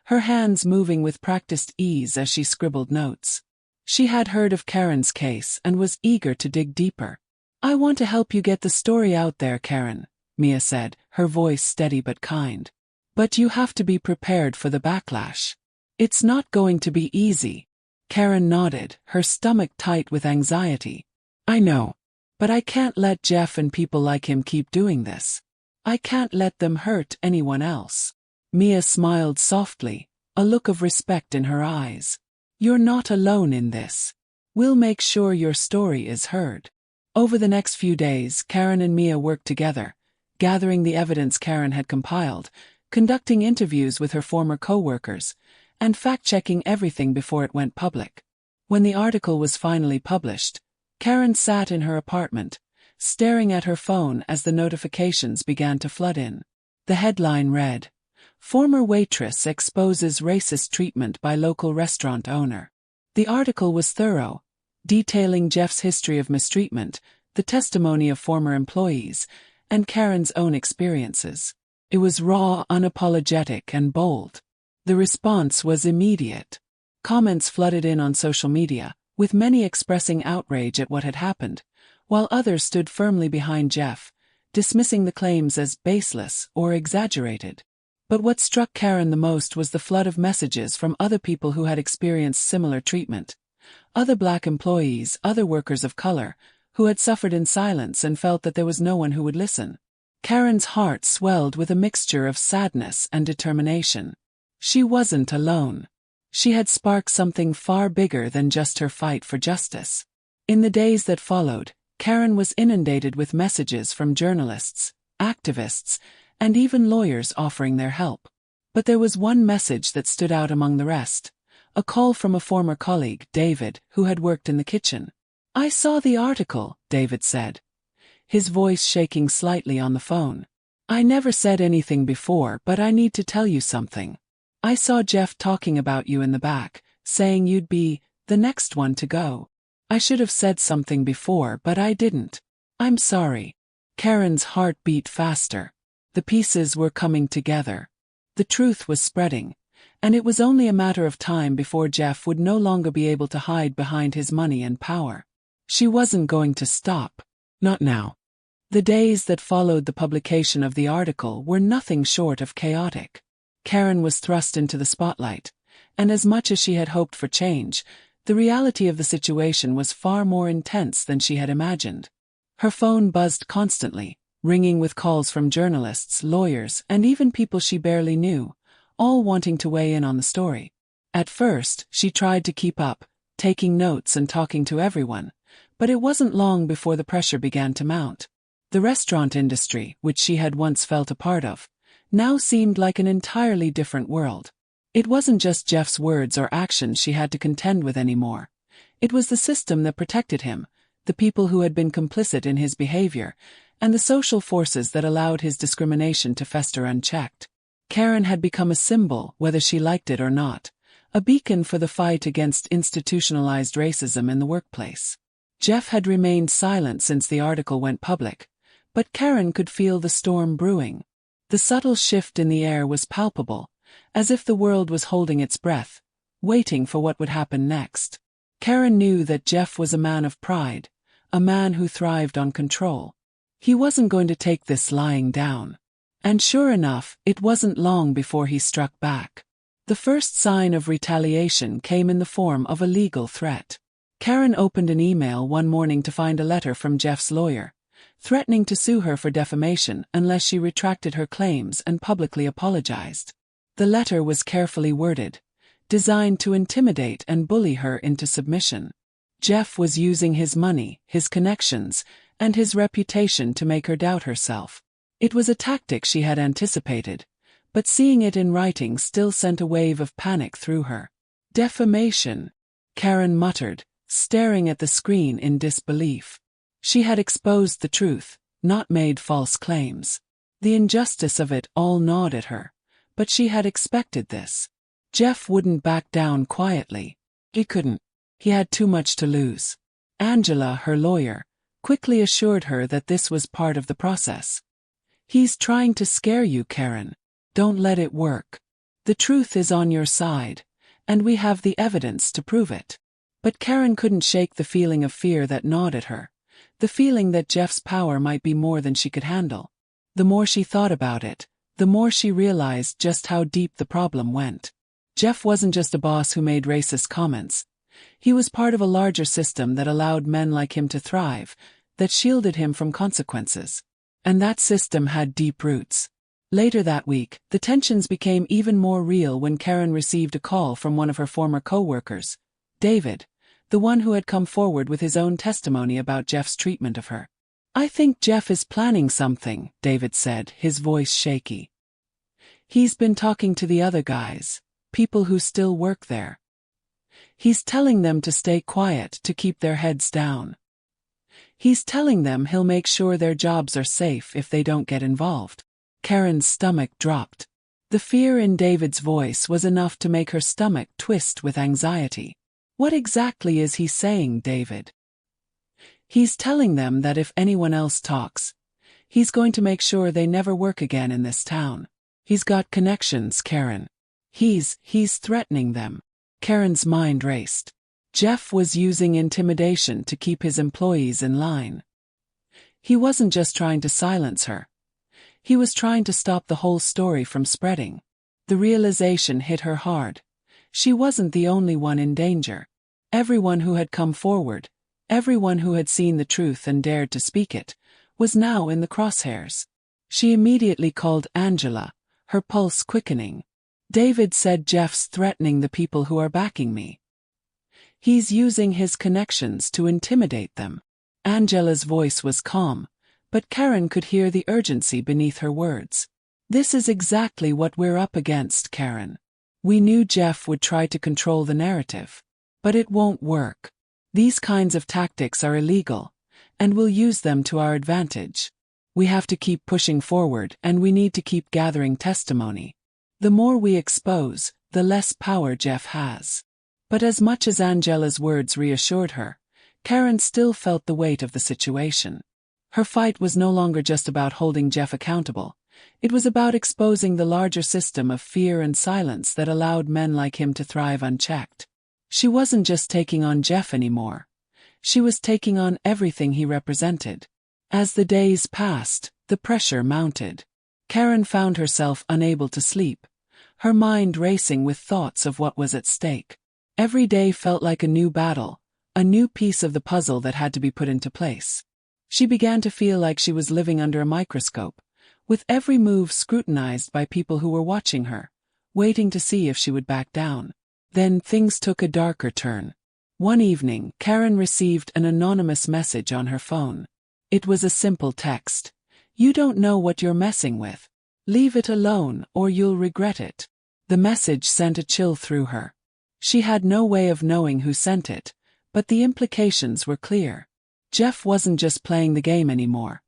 her hands moving with practiced ease as she scribbled notes. She had heard of Karen's case and was eager to dig deeper. "I want to help you get the story out there, Karen," Mia said, her voice steady but kind. "But you have to be prepared for the backlash. It's not going to be easy." Karen nodded, her stomach tight with anxiety. "I know. But I can't let Jeff and people like him keep doing this. I can't let them hurt anyone else." Mia smiled softly, a look of respect in her eyes. "You're not alone in this. We'll make sure your story is heard." Over the next few days, Karen and Mia worked together, gathering the evidence Karen had compiled, conducting interviews with her former co-workers, and fact-checking everything before it went public. When the article was finally published, Karen sat in her apartment, staring at her phone as the notifications began to flood in. The headline read, "Former Waitress Exposes Racist Treatment by Local Restaurant Owner." The article was thorough, detailing Jeff's history of mistreatment, the testimony of former employees, and Karen's own experiences. It was raw, unapologetic, and bold. The response was immediate. Comments flooded in on social media, with many expressing outrage at what had happened, while others stood firmly behind Jeff, dismissing the claims as baseless or exaggerated. But what struck Karen the most was the flood of messages from other people who had experienced similar treatment. Other Black employees, other workers of color, who had suffered in silence and felt that there was no one who would listen. Karen's heart swelled with a mixture of sadness and determination. She wasn't alone. She had sparked something far bigger than just her fight for justice. In the days that followed, Karen was inundated with messages from journalists, activists, and even lawyers offering their help. But there was one message that stood out among the rest. A call from a former colleague, David, who had worked in the kitchen. "I saw the article," David said, his voice shaking slightly on the phone. "I never said anything before, but I need to tell you something. I saw Jeff talking about you in the back, saying you'd be the next one to go. I should have said something before, but I didn't. I'm sorry." Karen's heart beat faster. The pieces were coming together. The truth was spreading, and it was only a matter of time before Jeff would no longer be able to hide behind his money and power. She wasn't going to stop. Not now. The days that followed the publication of the article were nothing short of chaotic. Karen was thrust into the spotlight, and as much as she had hoped for change, the reality of the situation was far more intense than she had imagined. Her phone buzzed constantly, ringing with calls from journalists, lawyers, and even people she barely knew, all wanting to weigh in on the story. At first, she tried to keep up, taking notes and talking to everyone, but it wasn't long before the pressure began to mount. The restaurant industry, which she had once felt a part of, now seemed like an entirely different world. It wasn't just Jeff's words or actions she had to contend with anymore. It was the system that protected him, the people who had been complicit in his behavior, and the social forces that allowed his discrimination to fester unchecked. Karen had become a symbol, whether she liked it or not, a beacon for the fight against institutionalized racism in the workplace. Jeff had remained silent since the article went public, but Karen could feel the storm brewing. The subtle shift in the air was palpable, as if the world was holding its breath, waiting for what would happen next. Karen knew that Jeff was a man of pride, a man who thrived on control. He wasn't going to take this lying down. And sure enough, it wasn't long before he struck back. The first sign of retaliation came in the form of a legal threat. Karen opened an email one morning to find a letter from Jeff's lawyer, threatening to sue her for defamation unless she retracted her claims and publicly apologized. The letter was carefully worded, designed to intimidate and bully her into submission. Jeff was using his money, his connections, and his reputation to make her doubt herself. It was a tactic she had anticipated, but seeing it in writing still sent a wave of panic through her. "Defamation," Karen muttered, staring at the screen in disbelief. She had exposed the truth, not made false claims. The injustice of it all gnawed at her, but she had expected this. Jeff wouldn't back down quietly. He couldn't. He had too much to lose. Angela, her lawyer, quickly assured her that this was part of the process. "He's trying to scare you, Karen. Don't let it work. The truth is on your side, and we have the evidence to prove it." But Karen couldn't shake the feeling of fear that gnawed at her, the feeling that Jeff's power might be more than she could handle. The more she thought about it, the more she realized just how deep the problem went. Jeff wasn't just a boss who made racist comments. He was part of a larger system that allowed men like him to thrive, that shielded him from consequences. And that system had deep roots. Later that week, the tensions became even more real when Karen received a call from one of her former co-workers, David, the one who had come forward with his own testimony about Jeff's treatment of her. "I think Jeff is planning something," David said, his voice shaky. "He's been talking to the other guys, people who still work there. He's telling them to stay quiet, to keep their heads down. He's telling them he'll make sure their jobs are safe if they don't get involved." Karen's stomach dropped. The fear in David's voice was enough to make her stomach twist with anxiety. "What exactly is he saying, David?" "He's telling them that if anyone else talks, he's going to make sure they never work again in this town. He's got connections, Karen. He's threatening them." Karen's mind raced. Jeff was using intimidation to keep his employees in line. He wasn't just trying to silence her. He was trying to stop the whole story from spreading. The realization hit her hard. She wasn't the only one in danger. Everyone who had come forward, everyone who had seen the truth and dared to speak it, was now in the crosshairs. She immediately called Angela, her pulse quickening. "David said Jeff's threatening the people who are backing me. He's using his connections to intimidate them." Angela's voice was calm, but Karen could hear the urgency beneath her words. "This is exactly what we're up against, Karen. We knew Jeff would try to control the narrative. But it won't work. These kinds of tactics are illegal, and we'll use them to our advantage. We have to keep pushing forward, and we need to keep gathering testimony. The more we expose, the less power Jeff has." But as much as Angela's words reassured her, Karen still felt the weight of the situation. Her fight was no longer just about holding Jeff accountable. It was about exposing the larger system of fear and silence that allowed men like him to thrive unchecked. She wasn't just taking on Jeff anymore. She was taking on everything he represented. As the days passed, the pressure mounted. Karen found herself unable to sleep, her mind racing with thoughts of what was at stake. Every day felt like a new battle, a new piece of the puzzle that had to be put into place. She began to feel like she was living under a microscope, with every move scrutinized by people who were watching her, waiting to see if she would back down. Then things took a darker turn. One evening, Karen received an anonymous message on her phone. It was a simple text. "You don't know what you're messing with. Leave it alone or you'll regret it." The message sent a chill through her. She had no way of knowing who sent it, but the implications were clear. Jeff wasn't just playing the game anymore.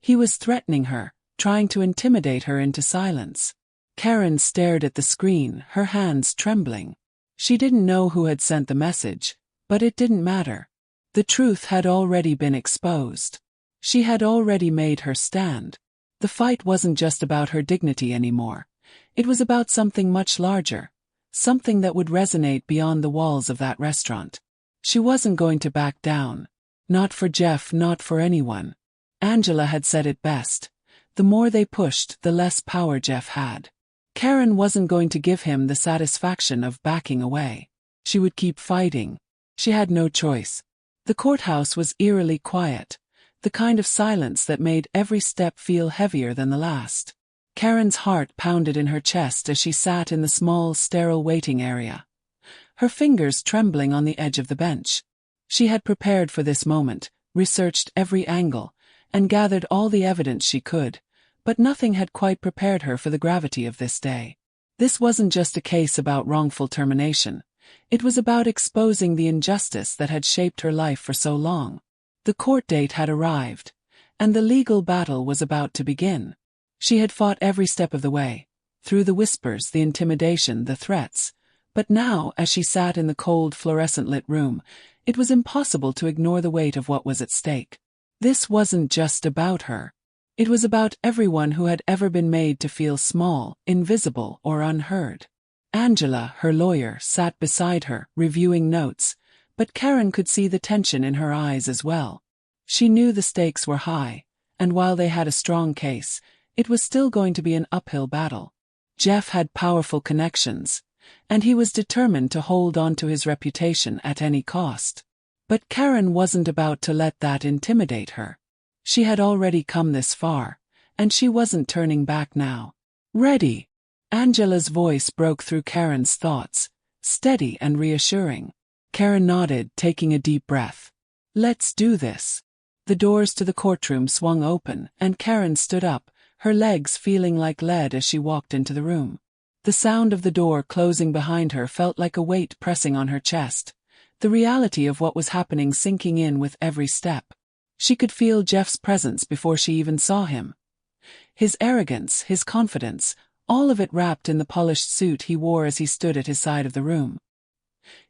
He was threatening her, trying to intimidate her into silence. Karen stared at the screen, her hands trembling. She didn't know who had sent the message, but it didn't matter. The truth had already been exposed. She had already made her stand. The fight wasn't just about her dignity anymore. It was about something much larger, something that would resonate beyond the walls of that restaurant. She wasn't going to back down. Not for Jeff, not for anyone. Angela had said it best. The more they pushed, the less power Jeff had. Karen wasn't going to give him the satisfaction of backing away. She would keep fighting. She had no choice. The courthouse was eerily quiet, the kind of silence that made every step feel heavier than the last. Karen's heart pounded in her chest as she sat in the small, sterile waiting area, her fingers trembling on the edge of the bench. She had prepared for this moment, researched every angle, and gathered all the evidence she could, but nothing had quite prepared her for the gravity of this day. This wasn't just a case about wrongful termination. It was about exposing the injustice that had shaped her life for so long. The court date had arrived, and the legal battle was about to begin. She had fought every step of the way, through the whispers, the intimidation, the threats. But now, as she sat in the cold, fluorescent-lit room, it was impossible to ignore the weight of what was at stake. This wasn't just about her. It was about everyone who had ever been made to feel small, invisible, or unheard. Angela, her lawyer, sat beside her, reviewing notes, But Karen could see the tension in her eyes as well. She knew the stakes were high, and while they had a strong case, it was still going to be an uphill battle. Jeff had powerful connections, and he was determined to hold on to his reputation at any cost. But Karen wasn't about to let that intimidate her. She had already come this far, and she wasn't turning back now. "Ready?" Angela's voice broke through Karen's thoughts, steady and reassuring. Karen nodded, taking a deep breath. "Let's do this." The doors to the courtroom swung open, and Karen stood up, her legs feeling like lead as she walked into the room. The sound of the door closing behind her felt like a weight pressing on her chest, the reality of what was happening sinking in with every step. She could feel Jeff's presence before she even saw him. His arrogance, his confidence, all of it wrapped in the polished suit he wore as he stood at his side of the room.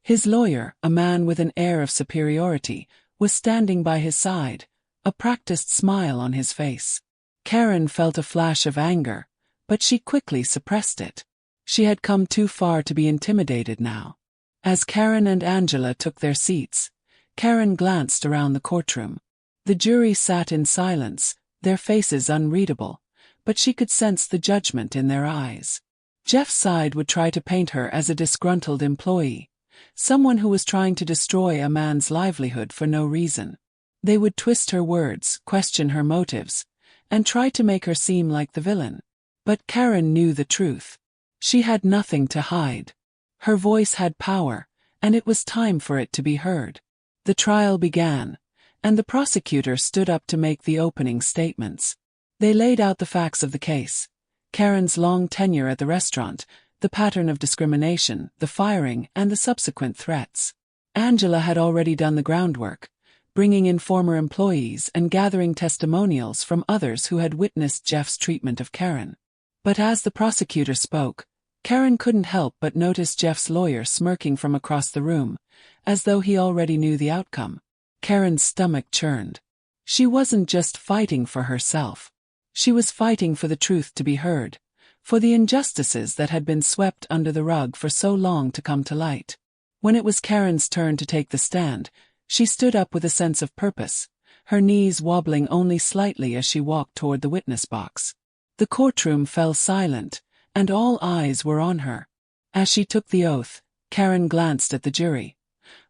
His lawyer, a man with an air of superiority, was standing by his side, a practiced smile on his face. Karen felt a flash of anger, but she quickly suppressed it. She had come too far to be intimidated now. As Karen and Angela took their seats, Karen glanced around the courtroom. The jury sat in silence, their faces unreadable, but she could sense the judgment in their eyes. Jeff's side would try to paint her as a disgruntled employee, someone who was trying to destroy a man's livelihood for no reason. They would twist her words, question her motives, and try to make her seem like the villain. But Karen knew the truth. She had nothing to hide. Her voice had power, and it was time for it to be heard. The trial began, and the prosecutor stood up to make the opening statements. They laid out the facts of the case: Karen's long tenure at the restaurant, the pattern of discrimination, the firing, and the subsequent threats. Angela had already done the groundwork, bringing in former employees and gathering testimonials from others who had witnessed Jeff's treatment of Karen. But as the prosecutor spoke, Karen couldn't help but notice Jeff's lawyer smirking from across the room, as though he already knew the outcome. Karen's stomach churned. She wasn't just fighting for herself. She was fighting for the truth to be heard, for the injustices that had been swept under the rug for so long to come to light. When it was Karen's turn to take the stand, she stood up with a sense of purpose, her knees wobbling only slightly as she walked toward the witness box. The courtroom fell silent, and all eyes were on her. As she took the oath, Karen glanced at the jury,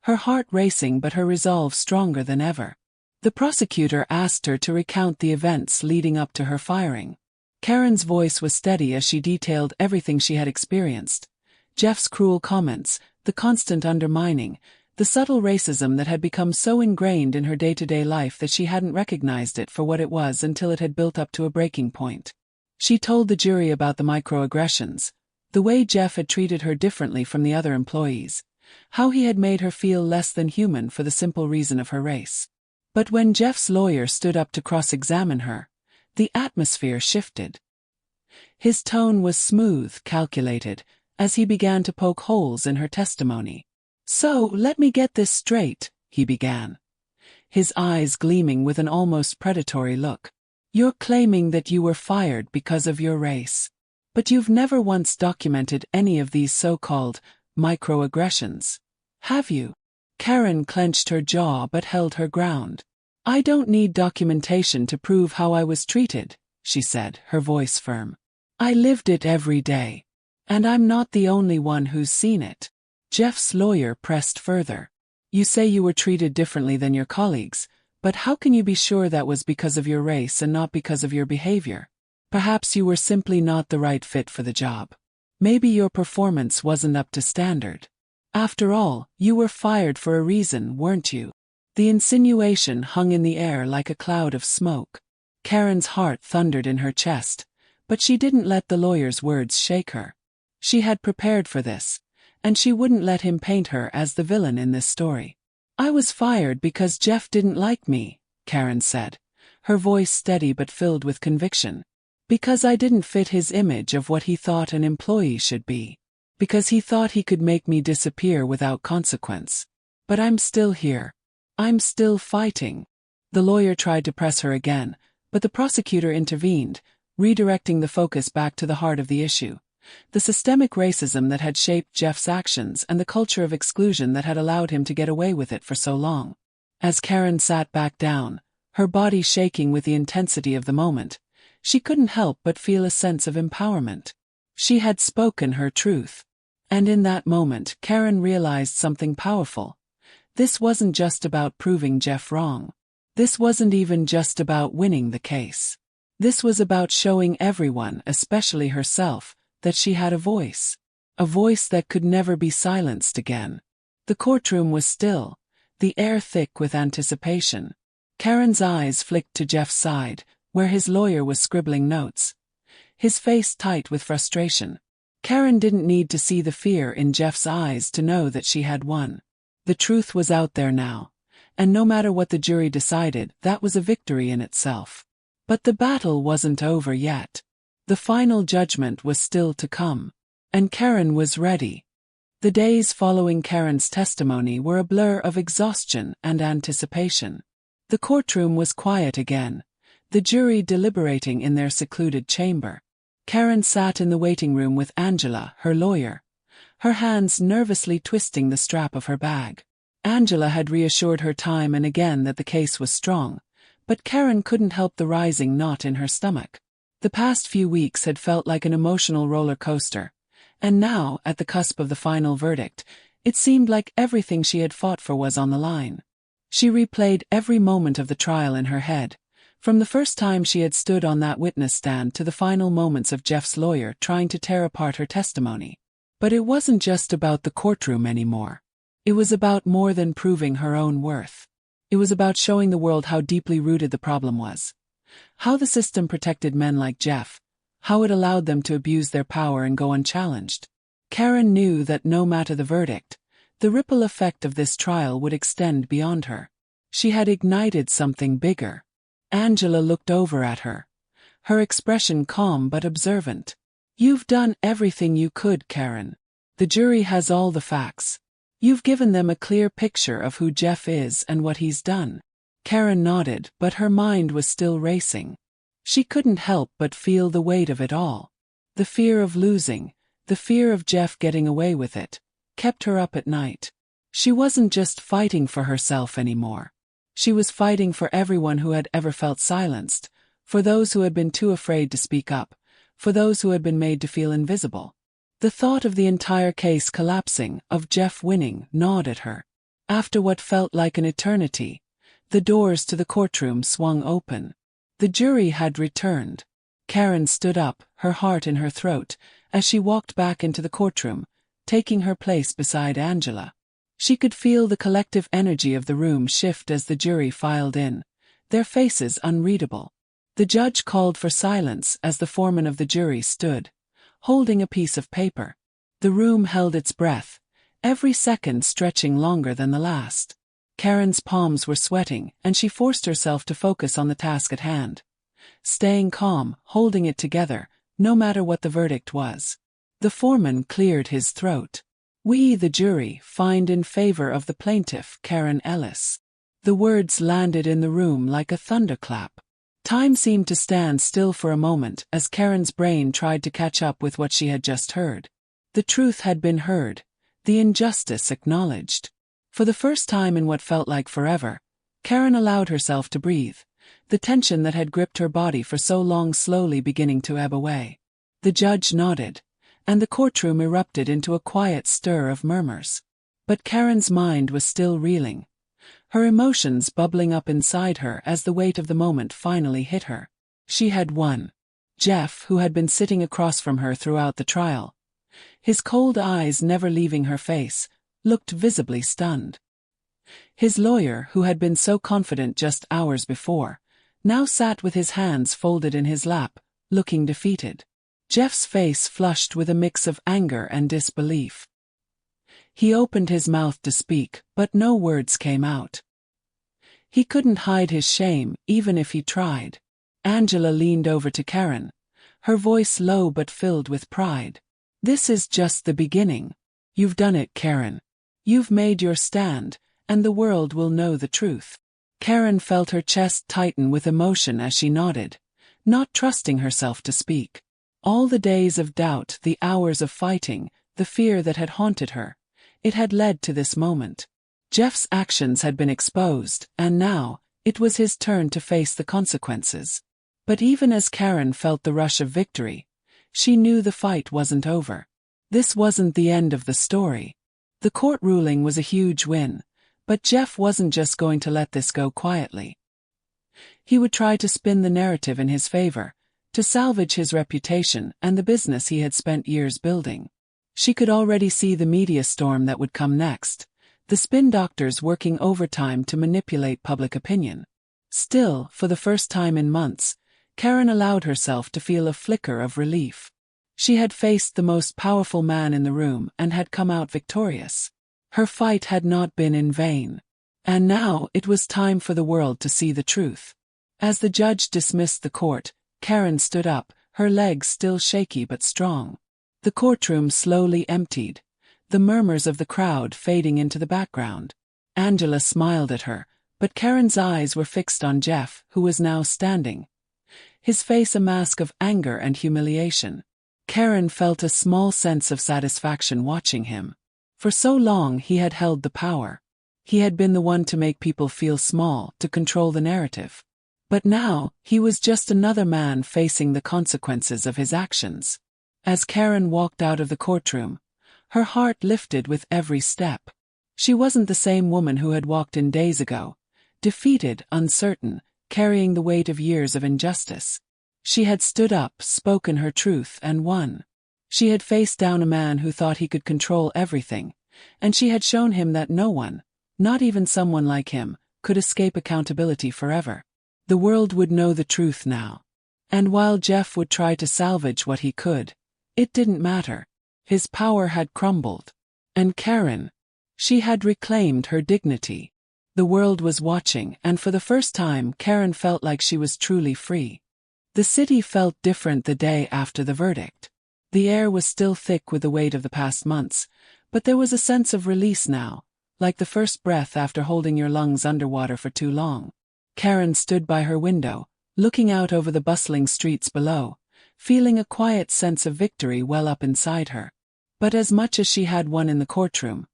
her heart racing but her resolve stronger than ever. The prosecutor asked her to recount the events leading up to her firing. Karen's voice was steady as she detailed everything she had experienced: Jeff's cruel comments, the constant undermining, the subtle racism that had become so ingrained in her day-to-day life that she hadn't recognized it for what it was until it had built up to a breaking point. She told the jury about the microaggressions, the way Jeff had treated her differently from the other employees, how he had made her feel less than human for the simple reason of her race. But when Jeff's lawyer stood up to cross-examine her, the atmosphere shifted. His tone was smooth, calculated, as he began to poke holes in her testimony. "So, let me get this straight," he began, his eyes gleaming with an almost predatory look. "You're claiming that you were fired because of your race. But you've never once documented any of these so-called microaggressions, have you?" Karen clenched her jaw but held her ground. "I don't need documentation to prove how I was treated," she said, her voice firm. "I lived it every day. And I'm not the only one who's seen it." Jeff's lawyer pressed further. "You say you were treated differently than your colleagues, but how can you be sure that was because of your race and not because of your behavior? Perhaps you were simply not the right fit for the job. Maybe your performance wasn't up to standard. After all, you were fired for a reason, weren't you?" The insinuation hung in the air like a cloud of smoke. Karen's heart thundered in her chest, but she didn't let the lawyer's words shake her. She had prepared for this, and she wouldn't let him paint her as the villain in this story. "I was fired because Jeff didn't like me," Karen said, her voice steady but filled with conviction. "Because I didn't fit his image of what he thought an employee should be. Because he thought he could make me disappear without consequence. But I'm still here. I'm still fighting." The lawyer tried to press her again, but the prosecutor intervened, redirecting the focus back to the heart of the issue. The systemic racism that had shaped Jeff's actions and the culture of exclusion that had allowed him to get away with it for so long. As Karen sat back down, her body shaking with the intensity of the moment, she couldn't help but feel a sense of empowerment. She had spoken her truth. And in that moment, Karen realized something powerful. This wasn't just about proving Jeff wrong. This wasn't even just about winning the case. This was about showing everyone, especially herself, that she had a voice. A voice that could never be silenced again. The courtroom was still, the air thick with anticipation. Karen's eyes flicked to Jeff's side, where his lawyer was scribbling notes. His face tight with frustration. Karen didn't need to see the fear in Jeff's eyes to know that she had won. The truth was out there now, and no matter what the jury decided, that was a victory in itself. But the battle wasn't over yet. The final judgment was still to come, and Karen was ready. The days following Karen's testimony were a blur of exhaustion and anticipation. The courtroom was quiet again, the jury deliberating in their secluded chamber. Karen sat in the waiting room with Angela, her lawyer, her hands nervously twisting the strap of her bag. Angela had reassured her time and again that the case was strong, but Karen couldn't help the rising knot in her stomach. The past few weeks had felt like an emotional roller coaster, and now, at the cusp of the final verdict, it seemed like everything she had fought for was on the line. She replayed every moment of the trial in her head, from the first time she had stood on that witness stand to the final moments of Jeff's lawyer trying to tear apart her testimony. But it wasn't just about the courtroom anymore. It was about more than proving her own worth. It was about showing the world how deeply rooted the problem was. How the system protected men like Jeff. How it allowed them to abuse their power and go unchallenged. Karen knew that no matter the verdict, the ripple effect of this trial would extend beyond her. She had ignited something bigger. Angela looked over at her, her expression calm but observant. "You've done everything you could, Karen. The jury has all the facts. You've given them a clear picture of who Jeff is and what he's done." Karen nodded, but her mind was still racing. She couldn't help but feel the weight of it all. The fear of losing, the fear of Jeff getting away with it, kept her up at night. She wasn't just fighting for herself anymore. She was fighting for everyone who had ever felt silenced, for those who had been too afraid to speak up, for those who had been made to feel invisible. The thought of the entire case collapsing, of Jeff winning, gnawed at her. After what felt like an eternity, the doors to the courtroom swung open. The jury had returned. Karen stood up, her heart in her throat, as she walked back into the courtroom, taking her place beside Angela. She could feel the collective energy of the room shift as the jury filed in, their faces unreadable. The judge called for silence as the foreman of the jury stood, holding a piece of paper. The room held its breath, every second stretching longer than the last. Karen's palms were sweating, and she forced herself to focus on the task at hand. Staying calm, holding it together, no matter what the verdict was. The foreman cleared his throat. "We, the jury, find in favor of the plaintiff, Karen Ellis." The words landed in the room like a thunderclap. Time seemed to stand still for a moment as Karen's brain tried to catch up with what she had just heard. The truth had been heard, the injustice acknowledged. For the first time in what felt like forever, Karen allowed herself to breathe, the tension that had gripped her body for so long slowly beginning to ebb away. The judge nodded, and the courtroom erupted into a quiet stir of murmurs. But Karen's mind was still reeling, her emotions bubbling up inside her as the weight of the moment finally hit her. She had won. Jeff, who had been sitting across from her throughout the trial, his cold eyes never leaving her face, looked visibly stunned. His lawyer, who had been so confident just hours before, now sat with his hands folded in his lap, looking defeated. Jeff's face flushed with a mix of anger and disbelief. He opened his mouth to speak, but no words came out. He couldn't hide his shame, even if he tried. Angela leaned over to Karen, her voice low but filled with pride. "This is just the beginning. You've done it, Karen. You've made your stand, and the world will know the truth." Karen felt her chest tighten with emotion as she nodded, not trusting herself to speak. All the days of doubt, the hours of fighting, the fear that had haunted her, it had led to this moment. Jeff's actions had been exposed, and now, it was his turn to face the consequences. But even as Karen felt the rush of victory, she knew the fight wasn't over. This wasn't the end of the story. The court ruling was a huge win, but Jeff wasn't just going to let this go quietly. He would try to spin the narrative in his favor, to salvage his reputation and the business he had spent years building. She could already see the media storm that would come next, the spin doctors working overtime to manipulate public opinion. Still, for the first time in months, Karen allowed herself to feel a flicker of relief. She had faced the most powerful man in the room and had come out victorious. Her fight had not been in vain. And now it was time for the world to see the truth. As the judge dismissed the court, Karen stood up, her legs still shaky but strong. The courtroom slowly emptied, the murmurs of the crowd fading into the background. Angela smiled at her, but Karen's eyes were fixed on Jeff, who was now standing, his face a mask of anger and humiliation. Karen felt a small sense of satisfaction watching him. For so long he had held the power. He had been the one to make people feel small, to control the narrative. But now, he was just another man facing the consequences of his actions. As Karen walked out of the courtroom, her heart lifted with every step. She wasn't the same woman who had walked in days ago, defeated, uncertain, carrying the weight of years of injustice. She had stood up, spoken her truth, and won. She had faced down a man who thought he could control everything, and she had shown him that no one, not even someone like him, could escape accountability forever. The world would know the truth now. And while Jeff would try to salvage what he could, it didn't matter. His power had crumbled. And Karen, she had reclaimed her dignity. The world was watching, and for the first time Karen felt like she was truly free. The city felt different the day after the verdict. The air was still thick with the weight of the past months, but there was a sense of release now, like the first breath after holding your lungs underwater for too long. Karen stood by her window, looking out over the bustling streets below, feeling a quiet sense of victory well up inside her. But as much as she had won in the courtroom,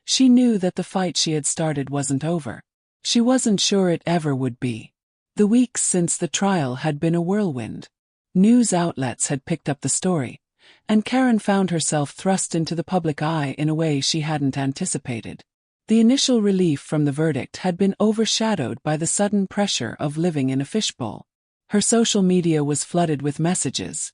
she knew that the fight she had started wasn't over. She wasn't sure it ever would be. The weeks since the trial had been a whirlwind. News outlets had picked up the story, and Karen found herself thrust into the public eye in a way she hadn't anticipated. The initial relief from the verdict had been overshadowed by the sudden pressure of living in a fishbowl. Her social media was flooded with messages.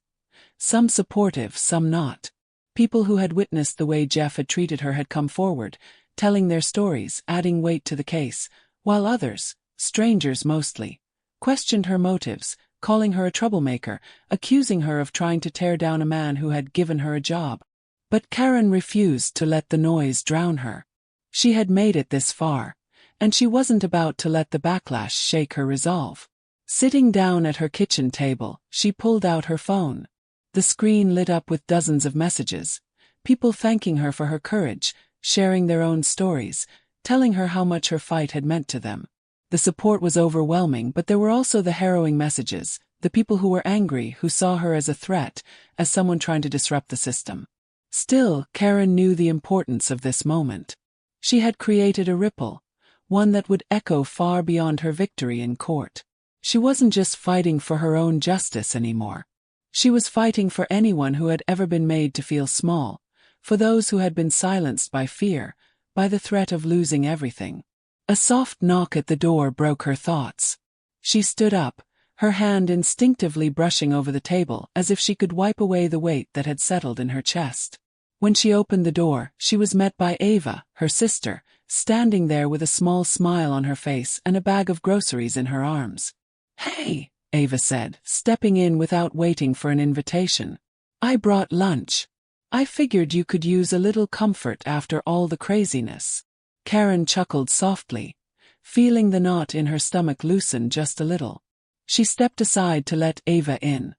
Some supportive, some not. People who had witnessed the way Jeff had treated her had come forward, telling their stories, adding weight to the case, while others, strangers mostly, questioned her motives, calling her a troublemaker, accusing her of trying to tear down a man who had given her a job. But Karen refused to let the noise drown her. She had made it this far, and she wasn't about to let the backlash shake her resolve. Sitting down at her kitchen table, she pulled out her phone. The screen lit up with dozens of messages, people thanking her for her courage, sharing their own stories, telling her how much her fight had meant to them. The support was overwhelming, but there were also the harrowing messages, the people who were angry, who saw her as a threat, as someone trying to disrupt the system. Still, Karen knew the importance of this moment. She had created a ripple, one that would echo far beyond her victory in court. She wasn't just fighting for her own justice anymore. She was fighting for anyone who had ever been made to feel small, for those who had been silenced by fear, by the threat of losing everything. A soft knock at the door broke her thoughts. She stood up, her hand instinctively brushing over the table as if she could wipe away the weight that had settled in her chest. When she opened the door, she was met by Ava, her sister, standing there with a small smile on her face and a bag of groceries in her arms. "Hey," Ava said, stepping in without waiting for an invitation. "I brought lunch. I figured you could use a little comfort after all the craziness." Karen chuckled softly, feeling the knot in her stomach loosen just a little. She stepped aside to let Ava in,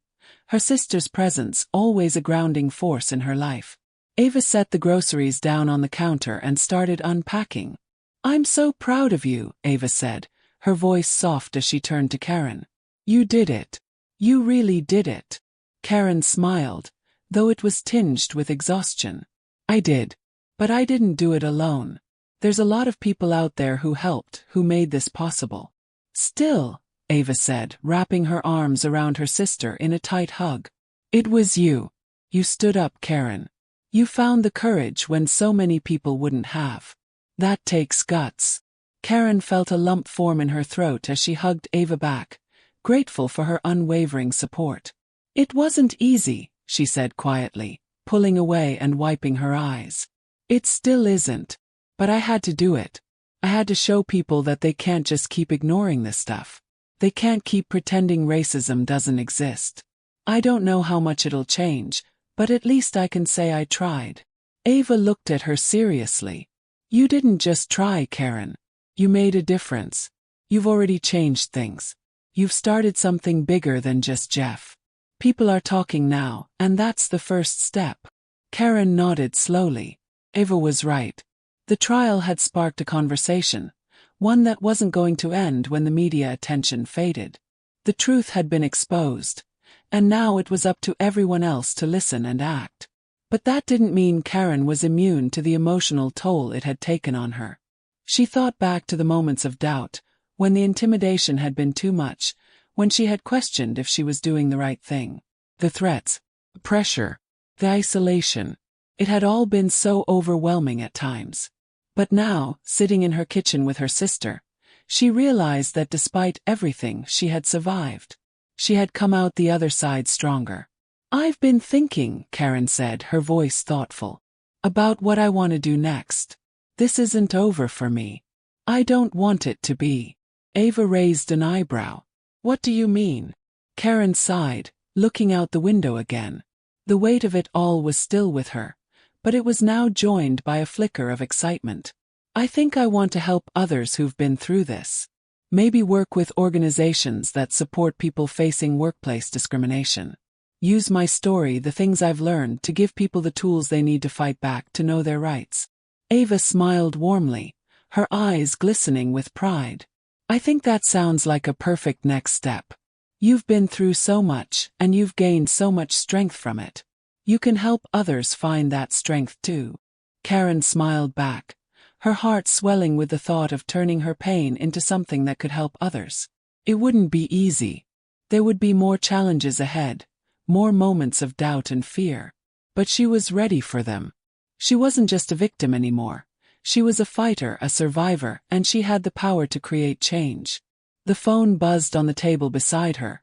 her sister's presence always a grounding force in her life. Ava set the groceries down on the counter and started unpacking. "I'm so proud of you," Ava said, her voice soft as she turned to Karen. "You did it. You really did it." Karen smiled, though it was tinged with exhaustion. I did. But I didn't do it alone. There's a lot of people out there who helped, who made this possible. Still, Ava said, wrapping her arms around her sister in a tight hug. It was you. You stood up, Karen. You found the courage when so many people wouldn't have. That takes guts. Karen felt a lump form in her throat as she hugged Ava back, grateful for her unwavering support. It wasn't easy, she said quietly, pulling away and wiping her eyes. It still isn't. But I had to do it. I had to show people that they can't just keep ignoring this stuff. They can't keep pretending racism doesn't exist. I don't know how much it'll change, but at least I can say I tried. Ava looked at her seriously. You didn't just try, Karen. You made a difference. You've already changed things. You've started something bigger than just Jeff. People are talking now, and that's the first step. Karen nodded slowly. Ava was right. The trial had sparked a conversation, one that wasn't going to end when the media attention faded. The truth had been exposed, and now it was up to everyone else to listen and act. But that didn't mean Karen was immune to the emotional toll it had taken on her. She thought back to the moments of doubt, when the intimidation had been too much, when she had questioned if she was doing the right thing. The threats, the pressure, the isolation. It had all been so overwhelming at times. But now, sitting in her kitchen with her sister, she realized that despite everything she had survived. She had come out the other side stronger. I've been thinking, Karen said, her voice thoughtful, about what I want to do next. This isn't over for me. I don't want it to be. Ava raised an eyebrow. What do you mean? Karen sighed, looking out the window again. The weight of it all was still with her, but it was now joined by a flicker of excitement. I think I want to help others who've been through this. Maybe work with organizations that support people facing workplace discrimination. Use my story, the things I've learned, to give people the tools they need to fight back, to know their rights. Ava smiled warmly, her eyes glistening with pride. I think that sounds like a perfect next step. You've been through so much, and you've gained so much strength from it. You can help others find that strength too. Karen smiled back, her heart swelling with the thought of turning her pain into something that could help others. It wouldn't be easy. There would be more challenges ahead, more moments of doubt and fear. But she was ready for them. She wasn't just a victim anymore. She was a fighter, a survivor, and she had the power to create change. The phone buzzed on the table beside her,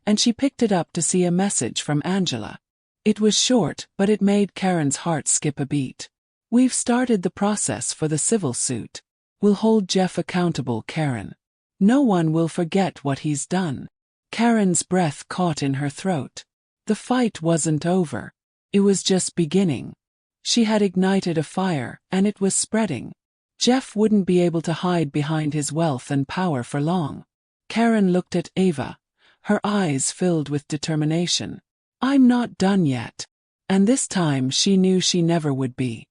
and she picked it up to see a message from Angela. It was short, but it made Karen's heart skip a beat. We've started the process for the civil suit. We'll hold Jeff accountable, Karen. No one will forget what he's done. Karen's breath caught in her throat. The fight wasn't over. It was just beginning. She had ignited a fire, and it was spreading. Jeff wouldn't be able to hide behind his wealth and power for long. Karen looked at Ava, her eyes filled with determination. I'm not done yet. And this time she knew she never would be.